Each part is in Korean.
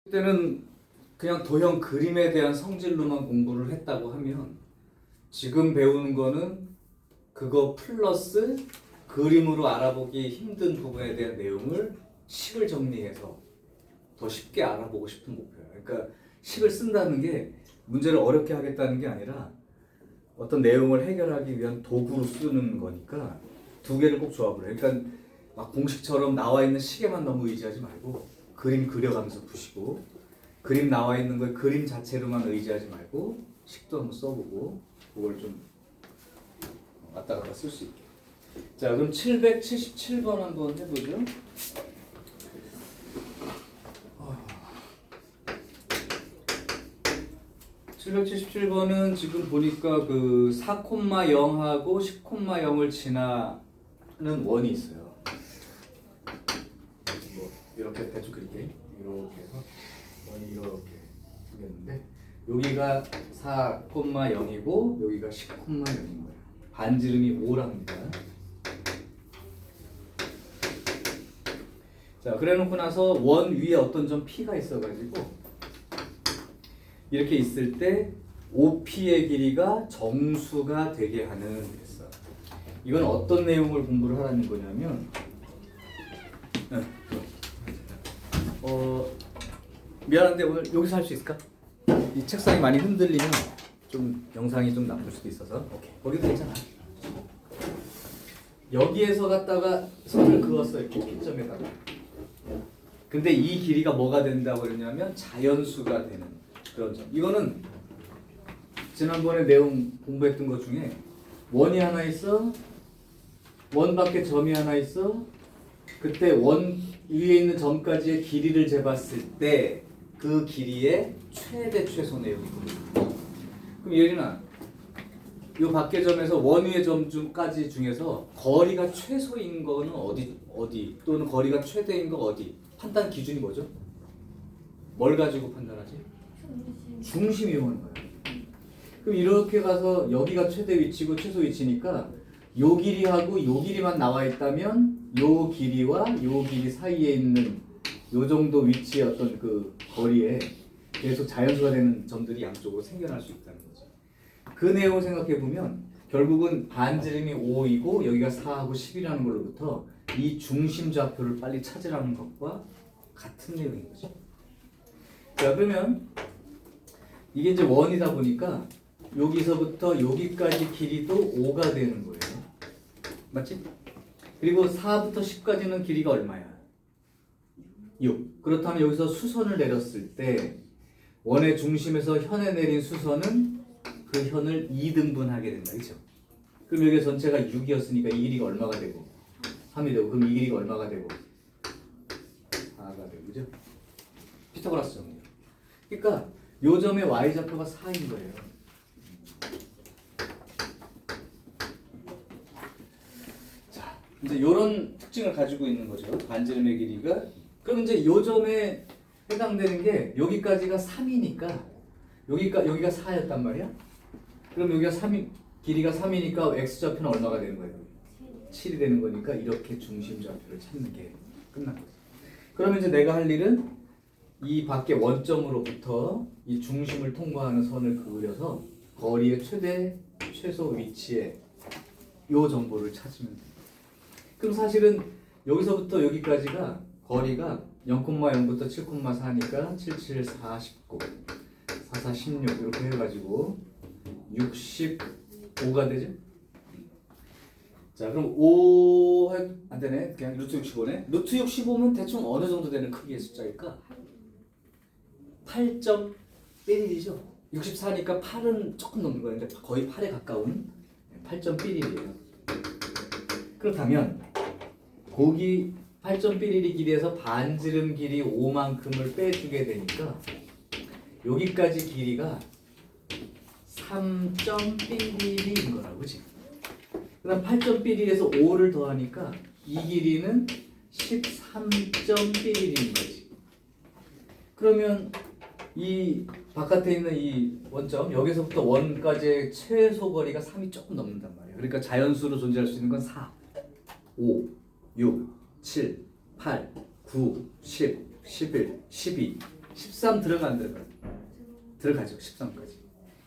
그때는 그냥 도형 그림에 대한 성질로만 공부를 했다고 하면 지금 배우는 거는 그거 플러스 그림으로 알아보기 힘든 부분에 대한 내용을 식을 정리해서 더 쉽게 알아보고 싶은 목표예요. 그러니까 식을 쓴다는 게 문제를 어렵게 하겠다는 게 아니라 어떤 내용을 해결하기 위한 도구로 쓰는 거니까 두 개를 꼭 조합을 해요. 그러니까 막 공식처럼 나와 있는 식에만 너무 의지하지 말고 그림 그려가면서 푸시고 그림 나와 있는 걸 그림 자체로만 의지하지 말고 식도 한번 써보고 그걸 좀 왔다 갔다 쓸 수 있게. 자, 그럼 777번 한번 해보죠. 777번은 지금 보니까 그 4,0하고 10,0을 지나는 원이 있어요. 뭐 이렇게 대충 그릴게. 이렇게 해서 원이 이렇게 생겼는데 여기가 4,0이고 여기가 10,0인 거예요. 반지름이 5랍니다. 자, 그래놓고 나서 원 위에 어떤 점 P가 있어가지고 이렇게 있을 때 OP의 길이가 정수가 되게 하는 했어. 이건 어떤 내용을 공부를 하라는 거냐면 미안한데 오늘 여기서 할 수 있을까? 이 책상이 많이 흔들리면 좀 영상이 좀 나쁠 수도 있어서 오케이 거기도 괜찮아. 여기에서 갖다가 선을 그었어요. P점에다가. 근데 이 길이가 뭐가 된다고 그러냐면 자연수가 되는 그런 점. 이거는 지난번에 내용 공부했던 것 중에 원이 하나 있어. 원 밖에 점이 하나 있어. 그때 원 위에 있는 점까지의 길이를 재봤을 때 그 길이의 최대 최소 내용이거든요. 그럼 예린아, 이 밖의 점에서 원 위의 점까지 중에서 거리가 최소인 거는 어디 또는 거리가 최대인 거 어디? 판단 기준이 뭐죠? 뭘 가지고 판단하지? 중심이 오는 거예요. 그럼 이렇게 가서 여기가 최대 위치고 최소 위치니까 요 길이하고 요 길이만 나와 있다면 요 길이와 요 길이 사이에 있는 요 정도 위치의 어떤 그 거리에 계속 자연수가 되는 점들이 양쪽으로 생겨날 수 있다는 거죠. 그 내용을 생각해 보면 결국은 반지름이 5이고 여기가 4하고 10이라는 걸로부터 이 중심 좌표를 빨리 찾으라는 것과 같은 내용인 거죠. 자, 그러면 이게 이제 원이다 보니까 여기서부터 여기까지 길이도 5가 되는 거예요. 맞지? 그리고 4부터 10까지는 길이가 얼마야? 6. 그렇다면 여기서 수선을 내렸을 때 원의 중심에서 현에 내린 수선은 그 현을 2등분하게 된다. 그렇죠? 그럼 여기 전체가 6이었으니까 이 길이가 얼마가 되고 3이 되고 그럼 이 길이가 얼마가 되고 4가 되고 그죠? 피타고라스 정리. 그러니까 요 점의 y좌표가 4인 거예요. 자, 이제 요런 특징을 가지고 있는 거죠. 반지름의 길이가. 그럼 이제 요 점에 해당되는 게 여기까지가 3이니까 여기가 4였단 말이야. 그럼 여기가 3이 길이가 3이니까 x좌표는 얼마가 되는 거예요? 7이 되는 거니까 이렇게 중심 좌표를 찾는 게 끝난 거죠. 그러면 이제 내가 할 일은 이 밖에 원점으로부터 이 중심을 통과하는 선을 그려서 거리의 최대 최소 위치에 요 정보를 찾으면 돼요. 그럼 사실은 여기서부터 여기까지가 거리가 0,0부터 7,4니까 7, 7, 4, 19 4, 4, 16 이렇게 해가지고 65가 되죠? 자, 그럼 5 안 되네. 그냥 루트 65네. 루트 65면 대충 어느 정도 되는 크기의 숫자일까? 8.11이죠. 64니까 8은 조금 넘는 거예요. 근데 거의 8에 가까운 8.11이에요. 그렇다면 거기 8.11이 길이에서 반지름 길이 5만큼을 빼주게 되니까 여기까지 길이가 3.11인 거라고, 그치? 그 다음 8.11에서 5를 더하니까 이 길이는 13.11인 거지. 그러면 이 바깥에 있는 이 원점, 여기서부터 원까지의 최소 거리가 3이 조금 넘는단 말이에요. 그러니까 자연수로 존재할 수 있는 건 4, 5, 6, 7, 8, 9, 10, 11, 12 13 들어가 안 들어가? 들어가죠. 13까지.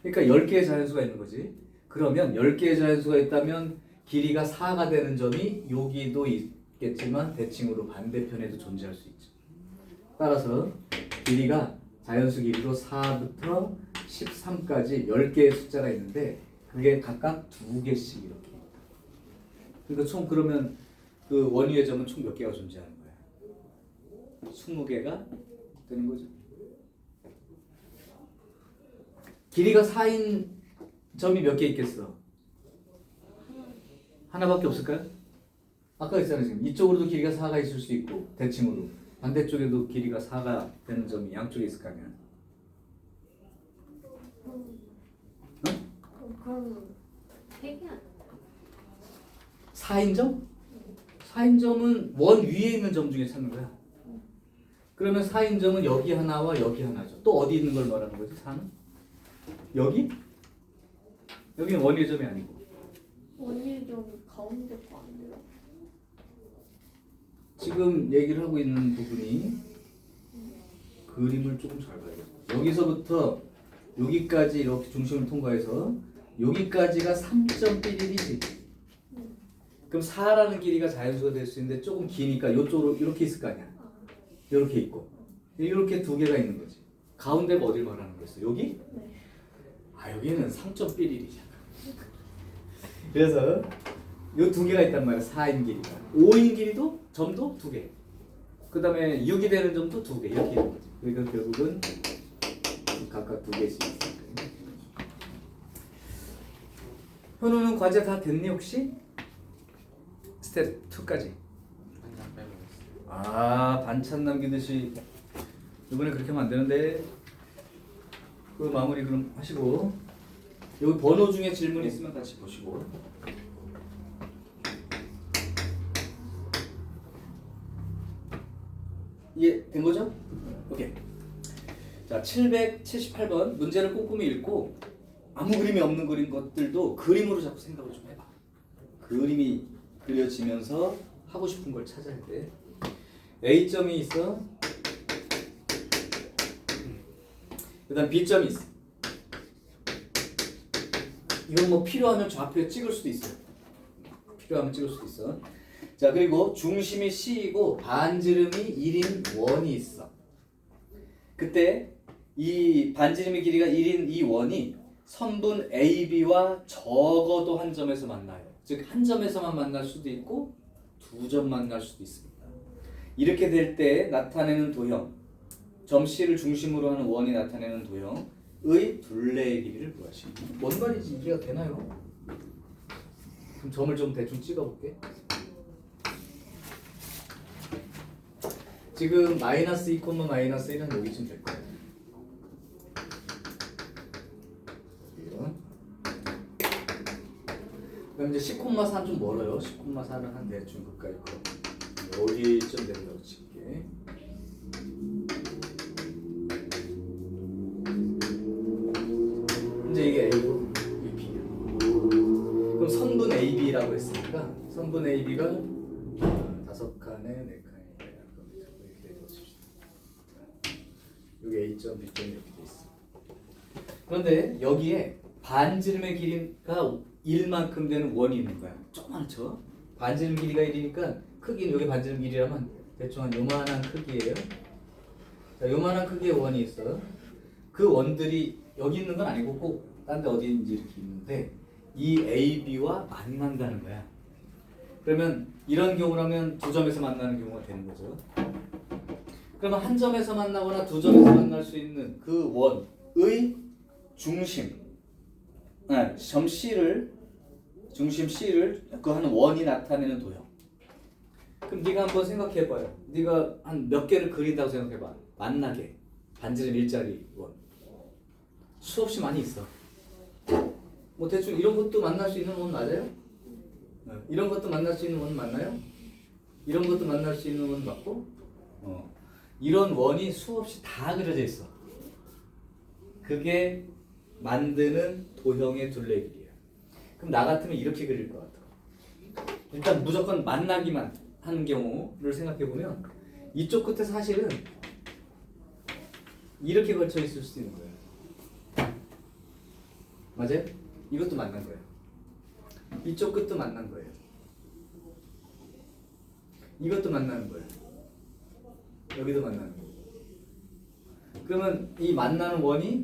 그러니까 10개의 자연수가 있는 거지. 그러면 10개의 자연수가 있다면 길이가 4가 되는 점이 여기도 있겠지만 대칭으로 반대편에도 존재할 수 있죠. 따라서 길이가 자연수 길이로 4부터 13까지 10개의 숫자가 있는데 그게 각각 2개씩 이렇게. 그러니까 총 그러면 그 원위의 점은 총 몇 개가 존재하는 거야? 20개가 되는 거죠. 길이가 4인 점이 몇 개 있겠어? 하나밖에 없을까요? 아까 했잖아요. 지금 이쪽으로도 길이가 4가 있을 수 있고 대칭으로 반대쪽에도 길이가 4가 되는 점이 양쪽에 있을 거 아니야. 그럼 3개 아니야? 4인점? 4인점은 원 위에 있는 점 중에 찾는 거야. 그러면 4인점은 여기 하나와 여기 하나죠. 또 어디 있는 걸 말하는 거지? 4는? 여기? 여기는 원위의 점이 아니고. 원일 좀 가운데 거 아니에요? 지금 얘기를 하고 있는 부분이 그림을 조금 잘 봐야겠어. 여기서부터 여기까지 이렇게 중심을 통과해서 여기까지가 3.11이지. 그럼 4라는 길이가 자연수가 될 수 있는데 조금 기니까 이쪽으로 이렇게 있을 거 아니야. 이렇게 있고 이렇게 2개가 있는 거지. 가운데가 어딜 말하는 거였어? 여기? 네. 아 여기는 3.11이잖아. 그래서 이 2개가 있단 말이야. 4인 길이가. 5인 길이도 점도 2개. 그 다음에 6이 되는 점도 2개. 이렇게 있는 거지. 그러니까 결국은 각각 2개씩 있어. 현우는 과제 다 됐니 혹시? 스텝 2까지. 아 반찬 남기듯이 이번에 그렇게 하면 안 되는데 그 마무리 그럼 하시고 여기 번호 중에 질문 있으면 같이 보시고 이해된 거죠? 오케이. 자 778번 문제를 꼼꼼히 읽고 아무 그림이 없는 그림 것들도 그림으로 자꾸 생각을 좀 해봐. 그림이 그려지면서 하고 싶은 걸 찾아야 돼. A점이 있어. 그 다음 B점이 있어. 이건 뭐 필요하면 좌표에 찍을 수도 있어. 필요하면 찍을 수도 있어. 자 그리고 중심이 C이고 반지름이 1인 원이 있어. 그때 이 반지름의 길이가 1인 이 원이 선분 AB와 적어도 한 점에서 만나요. 즉 한 점에서만 만날 수도 있고 2점 만날 수도 있습니다. 이렇게 될 때 나타내는 도형, 점 C를 중심으로 하는 원이 나타내는 도형의 둘레의 길이를 구하십니다. 뭔 말인지 이해가 되나요? 그럼 점을 좀 대충 찍어볼게. 지금 마이너스 2, 마이너스 1은 여기쯤 될 거예요. 그럼 이제 10,4는 좀 멀어요. 10,4는 한 대충 가까이 거. 여기쯤 된다고 칠게. 이제 이게 A고 이게 B야. 그럼 선분 AB라고 했으니까 선분 AB가 5칸에 4칸이 이렇게 되어 칩시다. 여기 A점, B점이 이렇게 돼 있어. 그런데 여기에 반지름의 길이가 1만큼 되는 원이 있는 거야. 조그맣죠? 반지름 길이가 1이니까 크기는 여기 반지름 길이라면 대충 한 요만한 크기예요. 자, 요만한 크기의 원이 있어. 그 원들이 여기 있는 건 아니고 꼭 딴 데 어디 있는지 이렇게 있는데 이 AB와 만난다는 거야. 그러면 이런 경우라면 2점에서 만나는 경우가 되는 거죠. 그러면 한 점에서 만나거나 2점에서 만날 수 있는 그 원의 중심, 점 C를 중심 C를 그 한 원이 나타내는 도형. 그럼 네가 한번 생각해봐요. 네가 한 몇 개를 그린다고 생각해봐. 만나게 반지름 일자리 원 수없이 많이 있어. 뭐 대충 이런 것도 만날 수 있는 원 맞아요? 이런 것도 만날 수 있는 원 맞나요? 이런 것도 만날 수 있는 원 맞고, 이런 원이 수없이 다 그려져 있어. 그게 만드는 도형의 둘레 길이야. 그럼 나 같으면 이렇게 그릴 것 같아. 일단 무조건 만나기만 하는 경우를 생각해 보면 이쪽 끝에 사실은 이렇게 걸쳐 있을 수 있는 거예요. 맞아요? 이것도 만난 거예요. 이쪽 끝도 만난 거예요. 이것도 만나는 거예요. 여기도 만나는 거예요. 그러면 이 만나는 원이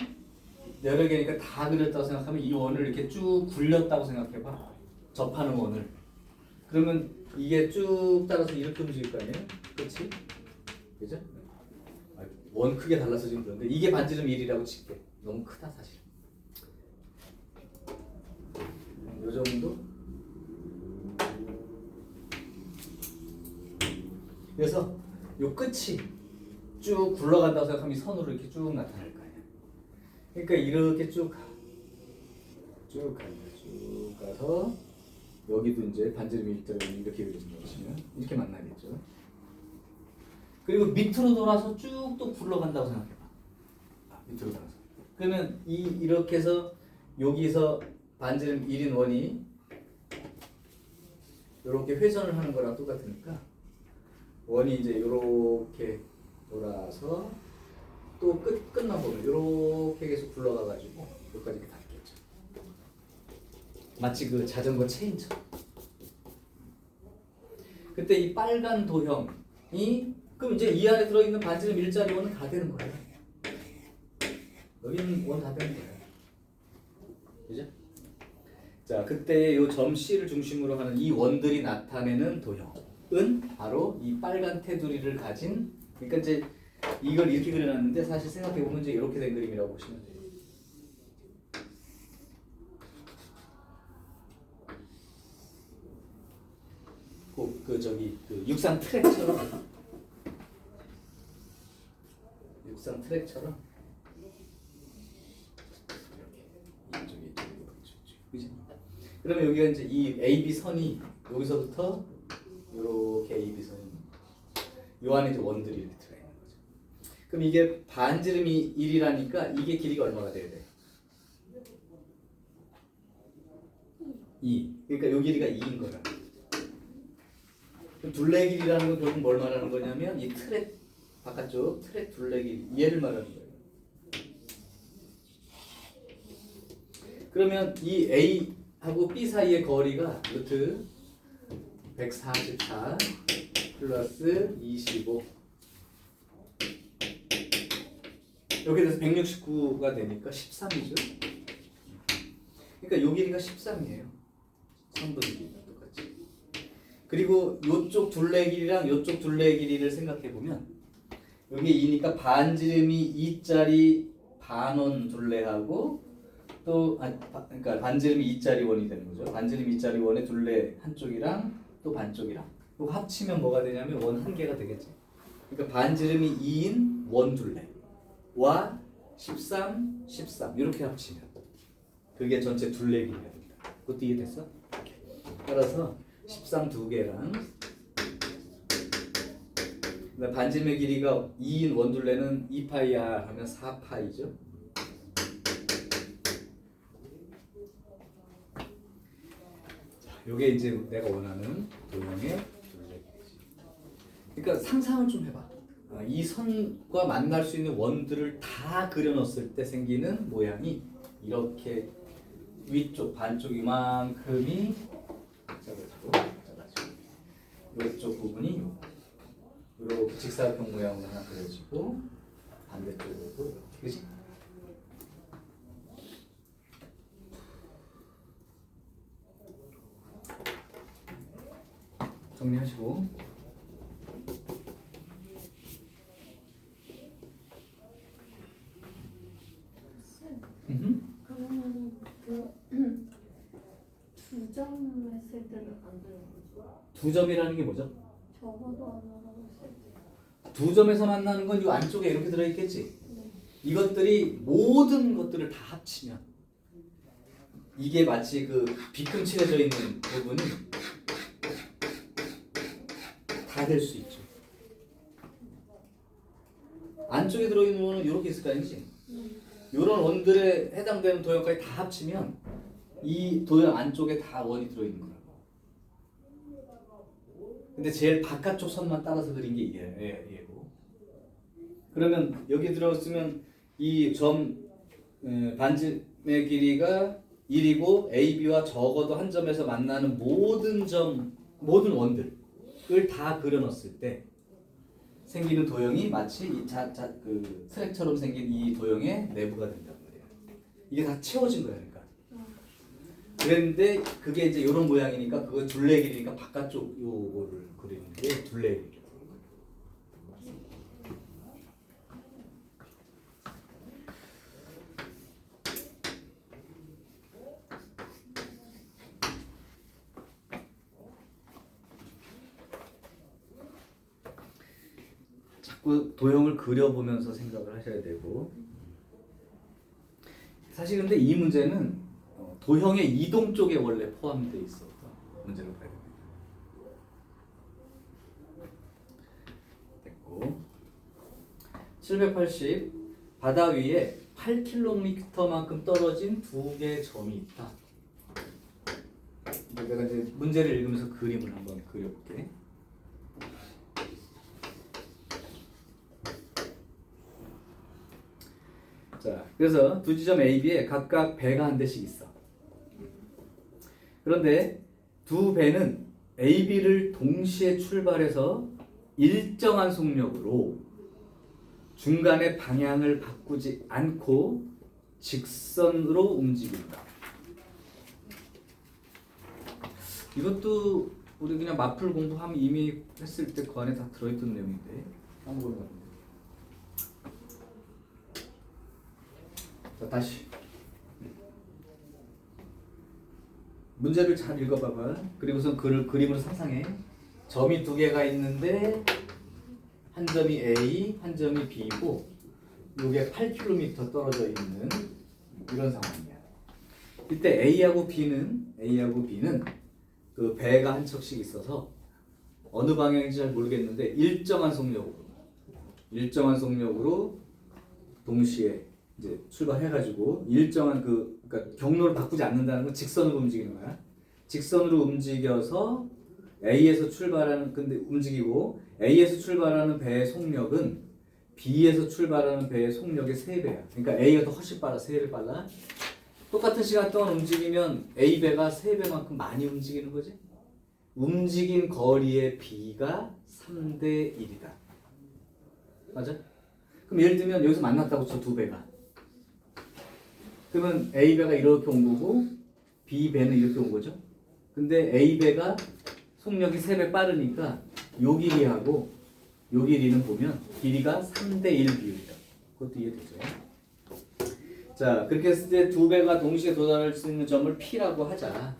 여러 개니까 다 그렸다고 생각하면 이 원을 이렇게 쭉 굴렸다고 생각해봐. 접하는 원을. 그러면 이게 쭉 따라서 이렇게 움직일 거 아니에요? 그렇지? 그죠? 원 크게 달라서 지금 그런데 이게 반지름 1이라고 칠게. 너무 크다 사실. 요 정도? 그래서 요 끝이 쭉 굴러간다고 생각하면 이 선으로 이렇게 쭉 나타날 거 아니야. 그러니까 이렇게 쭉 가. 쭉 간다. 쭉 가서 여기도 이제 반지름 1자를 이렇게 그려진 것이면 이렇게 만나겠죠. 그리고 밑으로 돌아서 쭉 또 굴러간다고 생각해봐. 밑으로 돌아서. 그러면 이렇게 해서 여기서 반지름 1인 원이 이렇게 회전을 하는 거랑 똑같으니까 원이 이제 이렇게 돌아서 또 끝만 보면 이렇게 계속 굴러가가지고 여기까지 이렇게 닿겠죠. 마치 그 자전거 체인처럼. 그때 이 빨간 도형이 그럼 이제 이 안에 들어있는 반지름 일자리 원은 다 되는 거예요. 여기는 원 다 되는 거예요. 그죠? 자, 그때 이 점 C를 중심으로 하는 이 원들이 나타내는 도형은 바로 이 빨간 테두리를 가진, 그러니까 이제 이걸 이렇게 그려놨는데 사실 생각해보면 이제 이렇게 된 그림이라고 보시면 돼요. 그 육상 트랙처럼 그죠? 그러면 여기가 이제 이 AB 선이 여기서부터 이렇게 AB 선이 요 안에 이제 원들이 이렇게 들어가 있는 거죠. 그럼 이게 반지름이 1이라니까 이게 길이가 얼마가 돼야 돼? 2. 그러니까 요 길이가 2인 거야. 그럼 둘레 길이라는 건 결국 뭘 말하는 거냐면 이 트랙 바깥쪽 트랙 둘레 길이 얘를 말하는 거예요. 그러면 이 A하고 B 사이의 거리가 루트 144 플러스 25 여기에 대해서 169가 되니까 13이죠. 그러니까 요 길이가 13이에요. 선분 길이가 똑같이. 그리고 요쪽 둘레 길이랑 요쪽 둘레 길이를 생각해 보면 여기 2니까 반지름이 2짜리 반원 둘레하고 또 그러니까 반지름이 2짜리 원이 되는 거죠. 반지름 2짜리 원의 둘레 한쪽이랑 또 반쪽이랑 이거 합치면 뭐가 되냐면 원 한 개가 되겠지. 그러니까 반지름이 2인 원 둘레와 13, 13 이렇게 합치면 그게 전체 둘레 길이가 됩니다. 그것도 이해됐어? 따라서 13 두 개랑 반지름의 길이가 2인 원둘레는 2파이야 하면 4파이죠. 자, 요게 이제 내가 원하는 도형의 둘레 길이지. 그러니까 상상을 좀 해봐. 이 선과 만날 수 있는 원들을 다 그려놓았을 때 생기는 모양이 이렇게 위쪽 반쪽 이만큼이 작아지고 이쪽 부분이 이렇게 직사각형 모양으로 하나 그려지고 반대쪽으로도 이렇게, 그지? 정리하시고 그러면 그 2점 했을 때는 안 되는 거죠? 두 점이라는 게 뭐죠? 적어도 하나라고 했을 때. 두 점에서 만나는 건 이 안쪽에 이렇게 들어있겠지? 네. 이것들이 모든 것들을 다 합치면 이게 마치 그 비큼칠해져 있는 부분이 다 될 수 있죠. 안쪽에 들어있는 원은 이렇게 있을 거 아니지? 이런 원들에 해당되는 도형까지 다 합치면 이 도형 안쪽에 다 원이 들어있는 거라고. 근데 제일 바깥쪽 선만 따라서 그린 게 얘고 그러면 여기 들어있으면 이 점 반점의 길이가 1이고 AB와 적어도 한 점에서 만나는 모든 모든 원들을 다 그려넣었을 때 생기는 도형이 마치 그 트랙처럼 생긴 이 도형의 내부가 된단 말이야. 이게 다 채워진 거야, 그러니까. 그랬는데 그게 이제 이런 모양이니까 그거 둘레 길이니까 바깥쪽 요거를 그리는 게 둘레 길이. 자꾸 도형을 그려보면서 생각을 하셔야 되고, 사실 근데 이 문제는 도형의 이동 쪽에 원래 포함되어 있어서 문제를 봐야 됩니다. 됐고, 780 바다 위에 8km만큼 떨어진 두 개의 점이 있다. 내가 이제 문제를 읽으면서 그림을 한번 그려볼게. 자, 그래서 두 지점 AB에 각각 배가 한 대씩 있어. 그런데 두 배는 AB를 동시에 출발해서 일정한 속력으로 중간에 방향을 바꾸지 않고 직선으로 움직인다. 이것도 우리 그냥 마플 공부하면 이미 했을 때 그 안에 다 들어있던 내용인데 한번 보면. 자, 다시 문제를 잘 읽어봐봐. 그리고선 그림을 상상해. 점이 두 개가 있는데 한 점이 A, 한 점이 B고 요게 8km 떨어져 있는 이런 상황이야. 이때 A하고 B는 그 배가 한 척씩 있어서 어느 방향인지 잘 모르겠는데 일정한 속력으로 동시에 이제 출발해가지고 일정한 그러니까 경로를 바꾸지 않는다는 건 직선으로 움직이는 거야. 직선으로 움직여서 A에서 출발하는 근데 움직이고 A에서 출발하는 배의 속력은 B에서 출발하는 배의 속력의 3배야. 그러니까 A가 더 훨씬 빨라, 3배 빨라. 똑같은 시간 동안 움직이면 A 배가 3배만큼 많이 움직이는 거지. 움직인 거리의 B가 3대 1이다. 맞아? 그럼 예를 들면 여기서 만났다고 쳐, 두 배가. 그러면 A 배가 이렇게 온 거고 B 배는 이렇게 온 거죠. 근데 A 배가 속력이 3배 빠르니까 요 길이하고 요 길이는 보면 길이가 3대 1 비율이다. 그것도 이해되죠? 자, 그렇게 했을 때 두 배가 동시에 도달할 수 있는 점을 P라고 하자.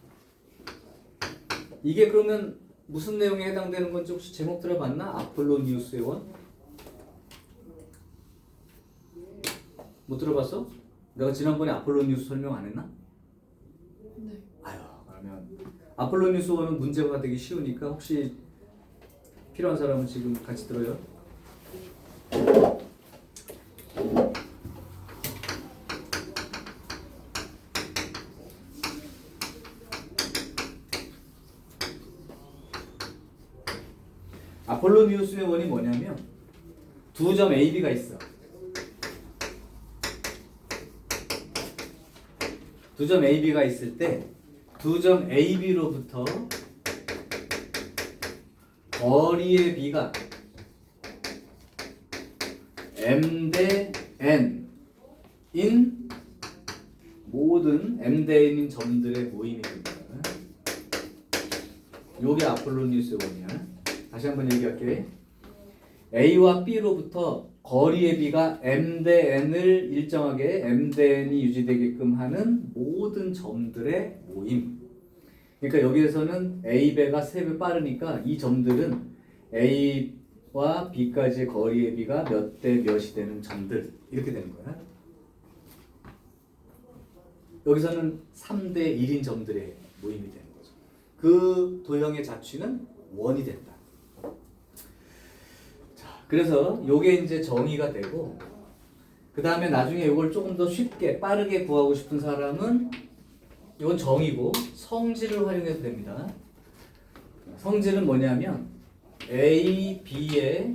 이게 그러면 무슨 내용에 해당되는 건지 혹시 제목 들어봤나? 아폴로니우스의 원? 못 들어봤어? 내가 지난번에 아폴로니우스 설명 안 했나? 네. 아유, 그러면 아폴로니우스 원은 문제가 되기 쉬우니까 혹시 필요한 사람은 지금 같이 들어요. 아폴로니우스의 원이 뭐냐면 두 점 AB가 있어. 두 점 AB가 있을 때 두 점 AB로부터 거리의 B가 M 대 N인 모든 M 대 N인 점들의 모임이 됩니다. 요게 아폴로니우스의 원이야. 다시 한번 얘기할게. A와 B로부터 거리의 B가 M 대 N을 일정하게 M 대 N이 유지되게끔 하는 모든 점들의 모임. 그러니까 여기에서는 A배가 3배 빠르니까 이 점들은 A와 B까지의 거리의 B가 몇 대 몇이 되는 점들 이렇게 되는 거야. 여기서는 3대 1인 점들의 모임이 되는 거죠. 그 도형의 자취는 원이 된다. 그래서 요게 이제 정의가 되고 그 다음에 나중에 이걸 조금 더 쉽게 빠르게 구하고 싶은 사람은 이건 정의고 성질을 활용해도 됩니다. 성질은 뭐냐면 A, B의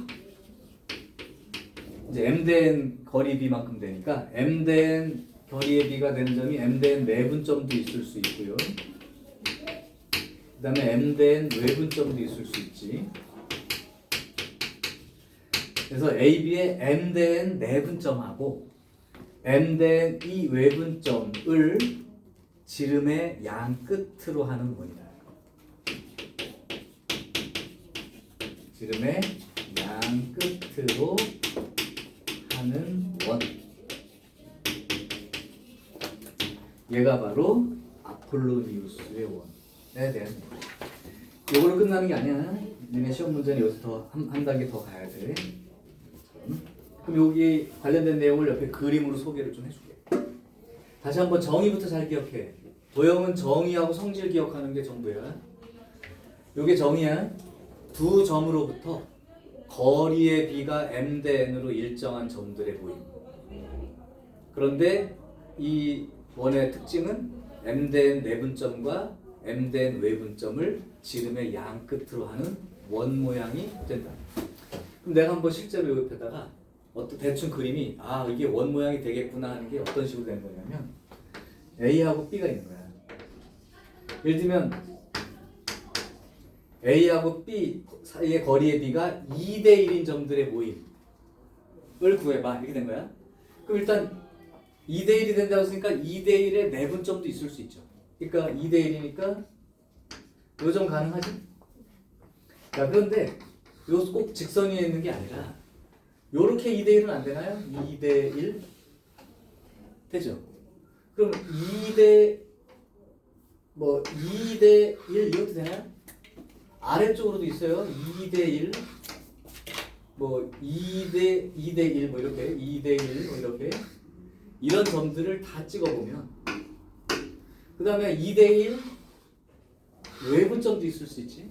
이제 m된 거리 b만큼 되니까 m된 거리의 b가 되는 점이 m된 내분점도 있을 수 있고요. 그 다음에 m된 외분점도 있을 수 있지. 그래서 AB의 m된 내분점하고 m된 이 외분점을 지름의 양 끝으로 하는 원이다. 지름의 양 끝으로 하는 원. 얘가 바로 아폴로니우스의 원에 대한 얘기. 이걸로 끝나는 게 아니야. 니네 시험 문제는 여기서 더 한 단계 더 가야 돼. 그럼 여기 관련된 내용을 옆에 그림으로 소개를 좀 해줄게. 다시 한번 정의부터 잘 기억해. 도형은 정의하고 성질 기억하는 게 전부야. 요게 정의야. 두 점으로부터 거리의 b가 m 대 n으로 일정한 점들의 모임. 그런데 이 원의 특징은 m 대 n 내분점과 m 대 n 외분점을 지름의 양 끝으로 하는 원 모양이 된다. 그럼 내가 한번 실제로 옆에다가 어떤 대충 그림이 이게 원 모양이 되겠구나 하는 게 어떤 식으로 된 거냐면 A하고 B가 있는 거야. 예를 들면 A하고 B 사이의 거리의 B가 2대 1인 점들의 모임을 구해봐. 이렇게 된 거야. 그럼 일단 2대 1이 된다고 했으니까 2대 1의 내분점도 있을 수 있죠. 그러니까 2대 1이니까 요 점 가능하지? 자, 그런데 요 꼭 직선 위에 있는 게 아니라 요렇게 2대 1은 안 되나요? 2대 1 되죠? 그럼 2대 1 이것도 되나요? 아래쪽으로도 있어요. 2대 1 2대 1 이렇게 2대 1 이렇게 이런 점들을 다 찍어보면 그 다음에 2대 1 외분점도 있을 수 있지.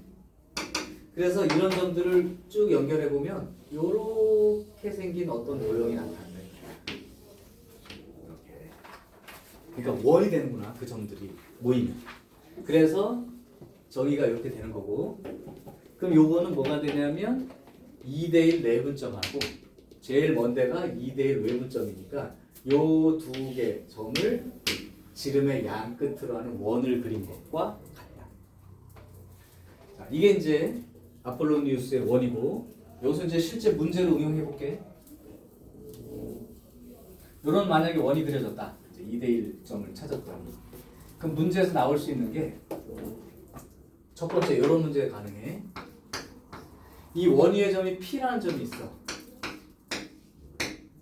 그래서 이런 점들을 쭉 연결해 보면 요렇게 생긴 어떤 모형이 나타난다. 이렇게. 그러니까 원이 되는구나. 그 점들이 모이면. 그래서 정의가 이렇게 되는 거고. 그럼 요거는 뭐가 되냐면 2대1 내분점하고 제일 먼 데가 2대1 외분점이니까 요 두 개 점을 지름의 양 끝으로 하는 원을 그린 것과 같다. 자, 이게 이제 아폴로니우스의 원이고 여기서 이제 실제 문제로 응용해 볼게. 이런 만약에 원이 그려졌다. 2대1 점을 찾았더니 그럼 문제에서 나올 수 있는 게 첫 번째 이런 문제 가능해. 이 원위의 점이 P라는 점이 있어.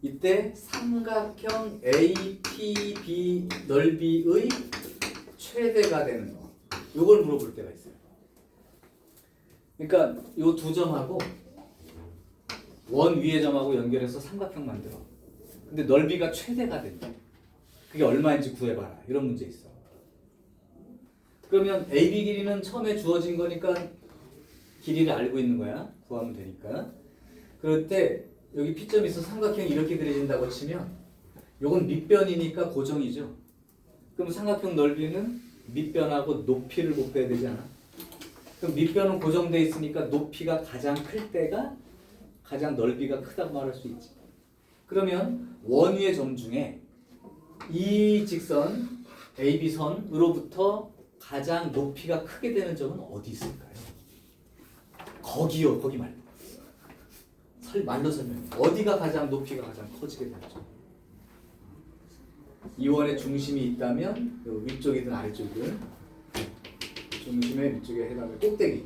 이때 삼각형 APB 넓이의 최대가 되는 거. 이걸 물어볼 때가 있어요. 그러니까 요 두 점하고 원 위의 점하고 연결해서 삼각형 만들어. 근데 넓이가 최대가 된대. 그게 얼마인지 구해봐라. 이런 문제 있어. 그러면 AB 길이는 처음에 주어진 거니까 길이를 알고 있는 거야. 구하면 되니까. 그럴 때 여기 P점이 있어 삼각형이 이렇게 그려진다고 치면 요건 밑변이니까 고정이죠. 그럼 삼각형 넓이는 밑변하고 높이를 곱해야 되지 않아? 그럼 밑변은 고정돼 있으니까 높이가 가장 클 때가 가장 넓이가 크다고 말할 수 있지. 그러면 원위의 점 중에 이 직선 AB선으로부터 가장 높이가 크게 되는 점은 어디 있을까요? 거기요, 거기 말고. 말로 설명해. 어디가 가장 높이가 가장 커지게 되는 점? 이 원의 중심이 있다면 위쪽이든 아래쪽이든 중심의 위쪽에 해당하는 꼭대기.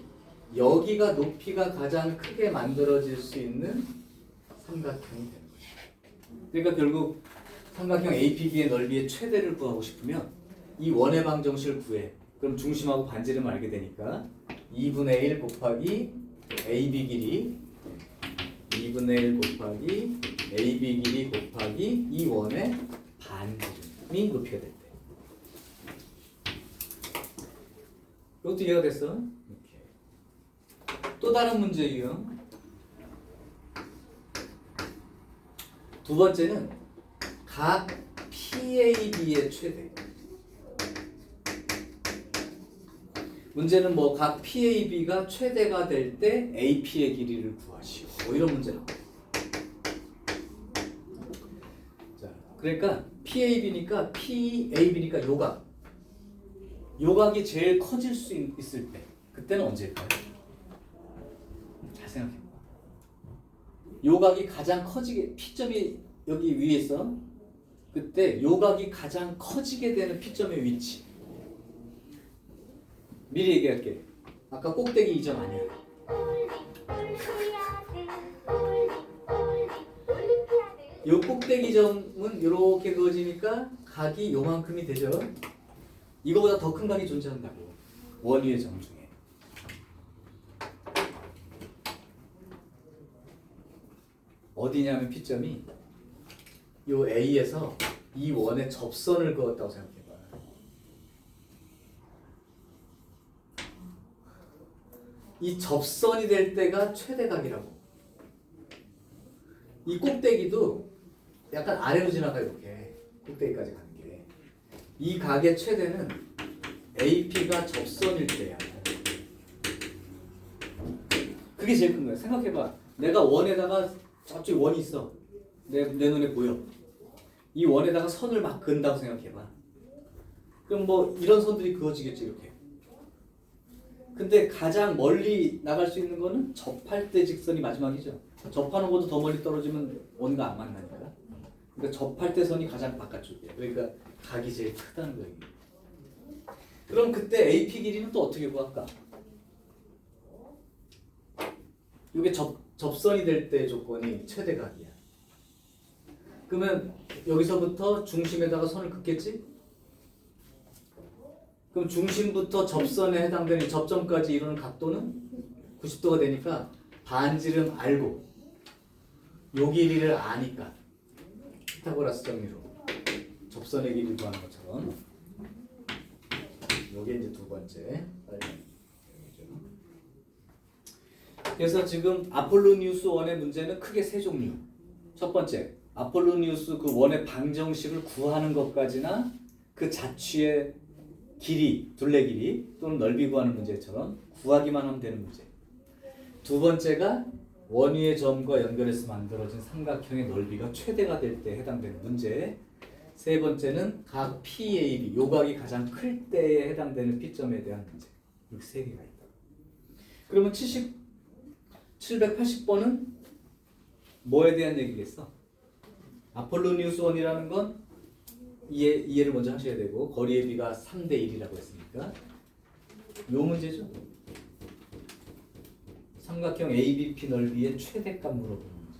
여기가 높이가 가장 크게 만들어질 수 있는 삼각형이 되는 거죠. 그러니까 결국 삼각형 APB의 넓이의 최대를 구하고 싶으면 이 원의 방정식을 구해. 그럼 중심하고 반지름을 알게 되니까 2분의 1 곱하기 AB 길이 2분의 1 곱하기 AB 길이 곱하기 이 원의 반지름이 높이가 될 때. 이것도 이해가 됐어? 이렇게. 또 다른 문제 유형. 두 번째는 각 PAB의 최대. 문제는 뭐 각 PAB가 최대가 될 때 AP의 길이를 구하시오. 뭐 이런 문제 나와요. 그러니까 PAB니까 요각이 제일 커질 수 있을 때 그때는 언제일까요? 잘 생각해봐. 요각이 가장 커지게 P점이 여기 위에 있어. 그때 요각이 가장 커지게 되는 P점의 위치 미리 얘기할게. 아까 꼭대기 이점 아니야. 요 꼭대기 점은 이렇게 그어지니까 각이 요만큼이 되죠. 이거보다 더 큰 각이 존재한다고. 원위의 점 중에. 어디냐면 P점이 요 A에서 이 원의 접선을 그었다고 생각해봐. 이 접선이 될 때가 최대각이라고. 이 꼭대기도 약간 아래로 지나가 이렇게 꼭대기까지 가는 게. 이 각의 최대는 AP가 접선일 때야. 그게 제일 큰 거야. 생각해봐. 내가 원에다가 저쪽 원이 있어. 내 눈에 보여. 이 원에다가 선을 막 그은다고 생각해봐. 그럼 뭐 이런 선들이 그어지겠지 이렇게. 근데 가장 멀리 나갈 수 있는 거는 접할 때 직선이 마지막이죠. 접하는 것도 더 멀리 떨어지면 원과 안 만나니까. 그러니까 접할 때 선이 가장 바깥쪽이야. 그러니까 각이 제일 크다는 거예요. 그럼 그때 AP 길이는 또 어떻게 구할까? 이게 접선이 될 때 조건이 최대각이야. 그러면 여기서부터 중심에다가 선을 긋겠지? 그럼 중심부터 접선에 해당되는 접점까지 이루는 각도는 90도가 되니까 반지름 알고 요 길이를 아니까 피타고라스 정리로 접선의 길이를 구하는 것처럼 요게 이제 두 번째. 그래서 지금 아폴로니우스 원의 문제는 크게 세 종류. 첫 번째, 아폴로니우스 그 원의 방정식을 구하는 것까지나 그 자취의 길이, 둘레 길이 또는 넓이 구하는 문제처럼 구하기만 하면 되는 문제. 두 번째가 원위의 점과 연결해서 만들어진 삼각형의 넓이가 최대가 될 때 해당되는 문제. 세 번째는 각 PAB, 요각이 가장 클 때에 해당되는 P점에 대한 문제. 이렇게 세 개가 있다. 그러면 780번은 뭐에 대한 얘기겠어? 아폴로니우스 원이라는 건 이해를 먼저 하셔야 되고 거리의 비가 3대 1이라고 했으니까 요 문제죠. 삼각형 ABP 넓이의 최대값 물어보는 문제.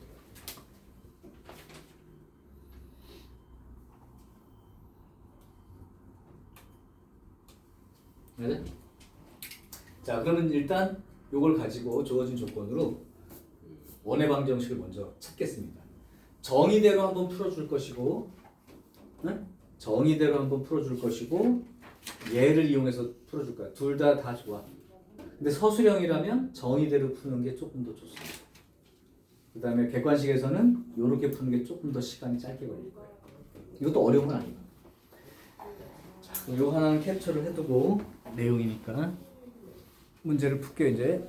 맞아? 자, 그러면 일단 요걸 가지고 주어진 조건으로 원의 방정식을 먼저 찾겠습니다. 정의대로 한번 풀어줄 것이고, 응? 정의대로 한번 풀어줄 것이고, 얘를 이용해서 풀어줄 거야. 둘 다 좋아. 근데 서술형이라면 정의대로 푸는 게 조금 더 좋습니다. 그 다음에 객관식에서는 이렇게 푸는 게 조금 더 시간이 짧게 걸릴 거예요. 이것도 어려운 건 아니에요. 자, 그럼 요 하나는 캡처를 해두고 내용이니까 문제를 풀게요. 이제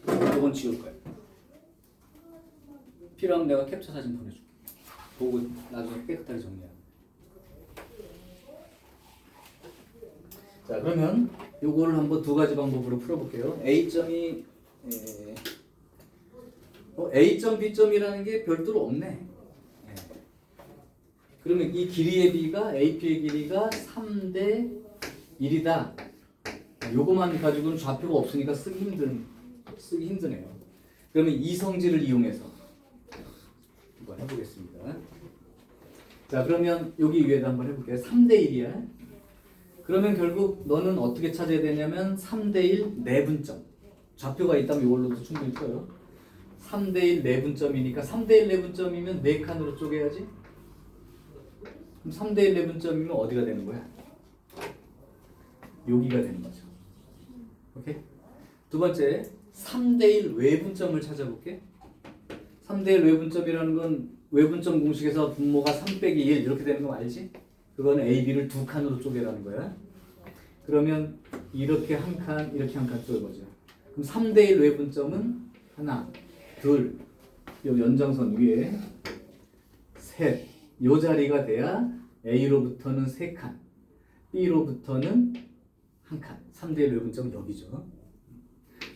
이건 지울 거예요. 필요하면 내가 캡처 사진 보내줄게. 보고 나중에 깨끗하게 정리하고. 자, 그러면 요거를 한번 두 가지 방법으로 풀어볼게요. A점이 A점, B점이라는 게 별도로 없네. 그러면 이 길이의 B가 AP의 길이가 3대 1이다. 요거만 가지고는 좌표가 없으니까 쓰기 힘드네요. 그러면 이성질을 이용해서 한번 해보겠습니다. 자, 그러면 여기 위에다 한번 해볼게요. 3대 1이야. 그러면 결국 너는 어떻게 찾아야 되냐면 3대1 내분점. 좌표가 있다면 이걸로도 충분히 써요. 3대1 내분점이니까 3대1 내분점이면 4칸으로 쪼개야지. 그럼 3대1 내분점이면 어디가 되는 거야? 여기가 되는 거죠. 오케이? 두 번째, 3대1 외분점을 찾아볼게. 3대1 외분점이라는 건 외분점 공식에서 분모가 3 빼기 1 이렇게 되는 거 알지? 그거는 A, B를 두 칸으로 쪼개라는 거야. 그러면 이렇게 한 칸, 이렇게 한 칸 쪼개보죠. 그럼 3대1 외분점은 하나, 둘, 요 연장선 위에 셋. 요 자리가 돼야 A로부터는 3칸, B로부터는 1칸. 3대 1 외분점은 여기죠.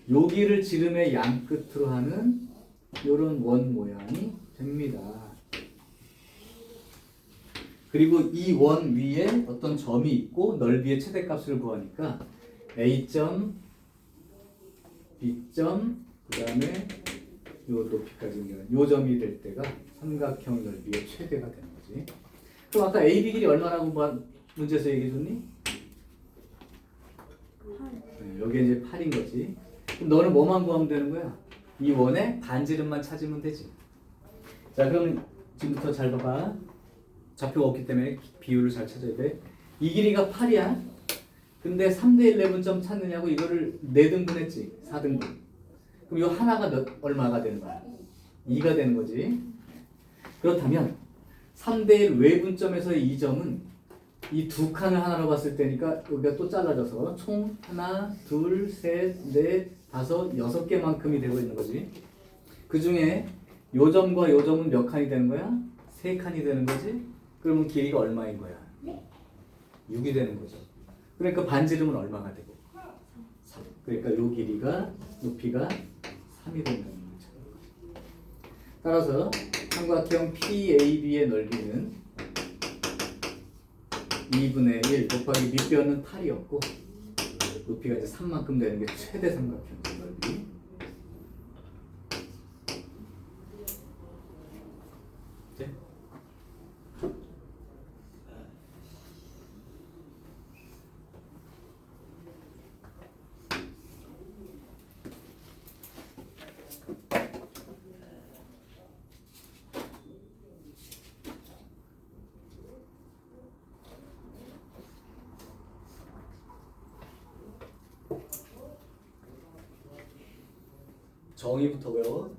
여기를 지름의 양 끝으로 하는 요런 원 모양이 됩니다. 그리고 이 원 위에 어떤 점이 있고 넓이의 최대값을 구하니까 A점, B점, 그 다음에 요 높이까지 연결한 요 점이 될 때가 삼각형 넓이의 최대가 되는 거지. 그럼 아까 AB 길이 얼마라고 문제에서 얘기해줬니? 네, 여기 이제 8인 거지. 그럼 너는 뭐만 구하면 되는 거야? 이 원의 반지름만 찾으면 되지. 자, 그럼 지금부터 잘 봐봐. 좌표가 없기 때문에 비율을 잘 찾아야 돼. 이 길이가 8이야. 근데 3대 1 내분점 찾느냐고 이거를 4등분 했지. 4등분. 그럼 이 하나가 얼마가 되는 거야? 2가 되는 거지. 그렇다면 3대 1 외분점에서의 이 점은 이 두 칸을 하나로 봤을 때니까 여기가 또 잘라져서 총 하나, 둘, 셋, 넷, 다섯, 6개만큼이 되고 있는 거지. 그 중에 요 점과 요 점은 몇 칸이 되는 거야? 3칸이 되는 거지. 그러면 길이가 얼마인 거야? 6이 되는 거죠. 그러니까 반지름은 얼마가 되고? 3. 그러니까 요 길이가 높이가 3이 된다는 거죠. 따라서 삼각형 PAB의 넓이는 2분의 1 곱하기 밑변은 8이었고 높이가 이제 3만큼 되는 게 최대 삼각형 넓이. 네? 정의부터 외워.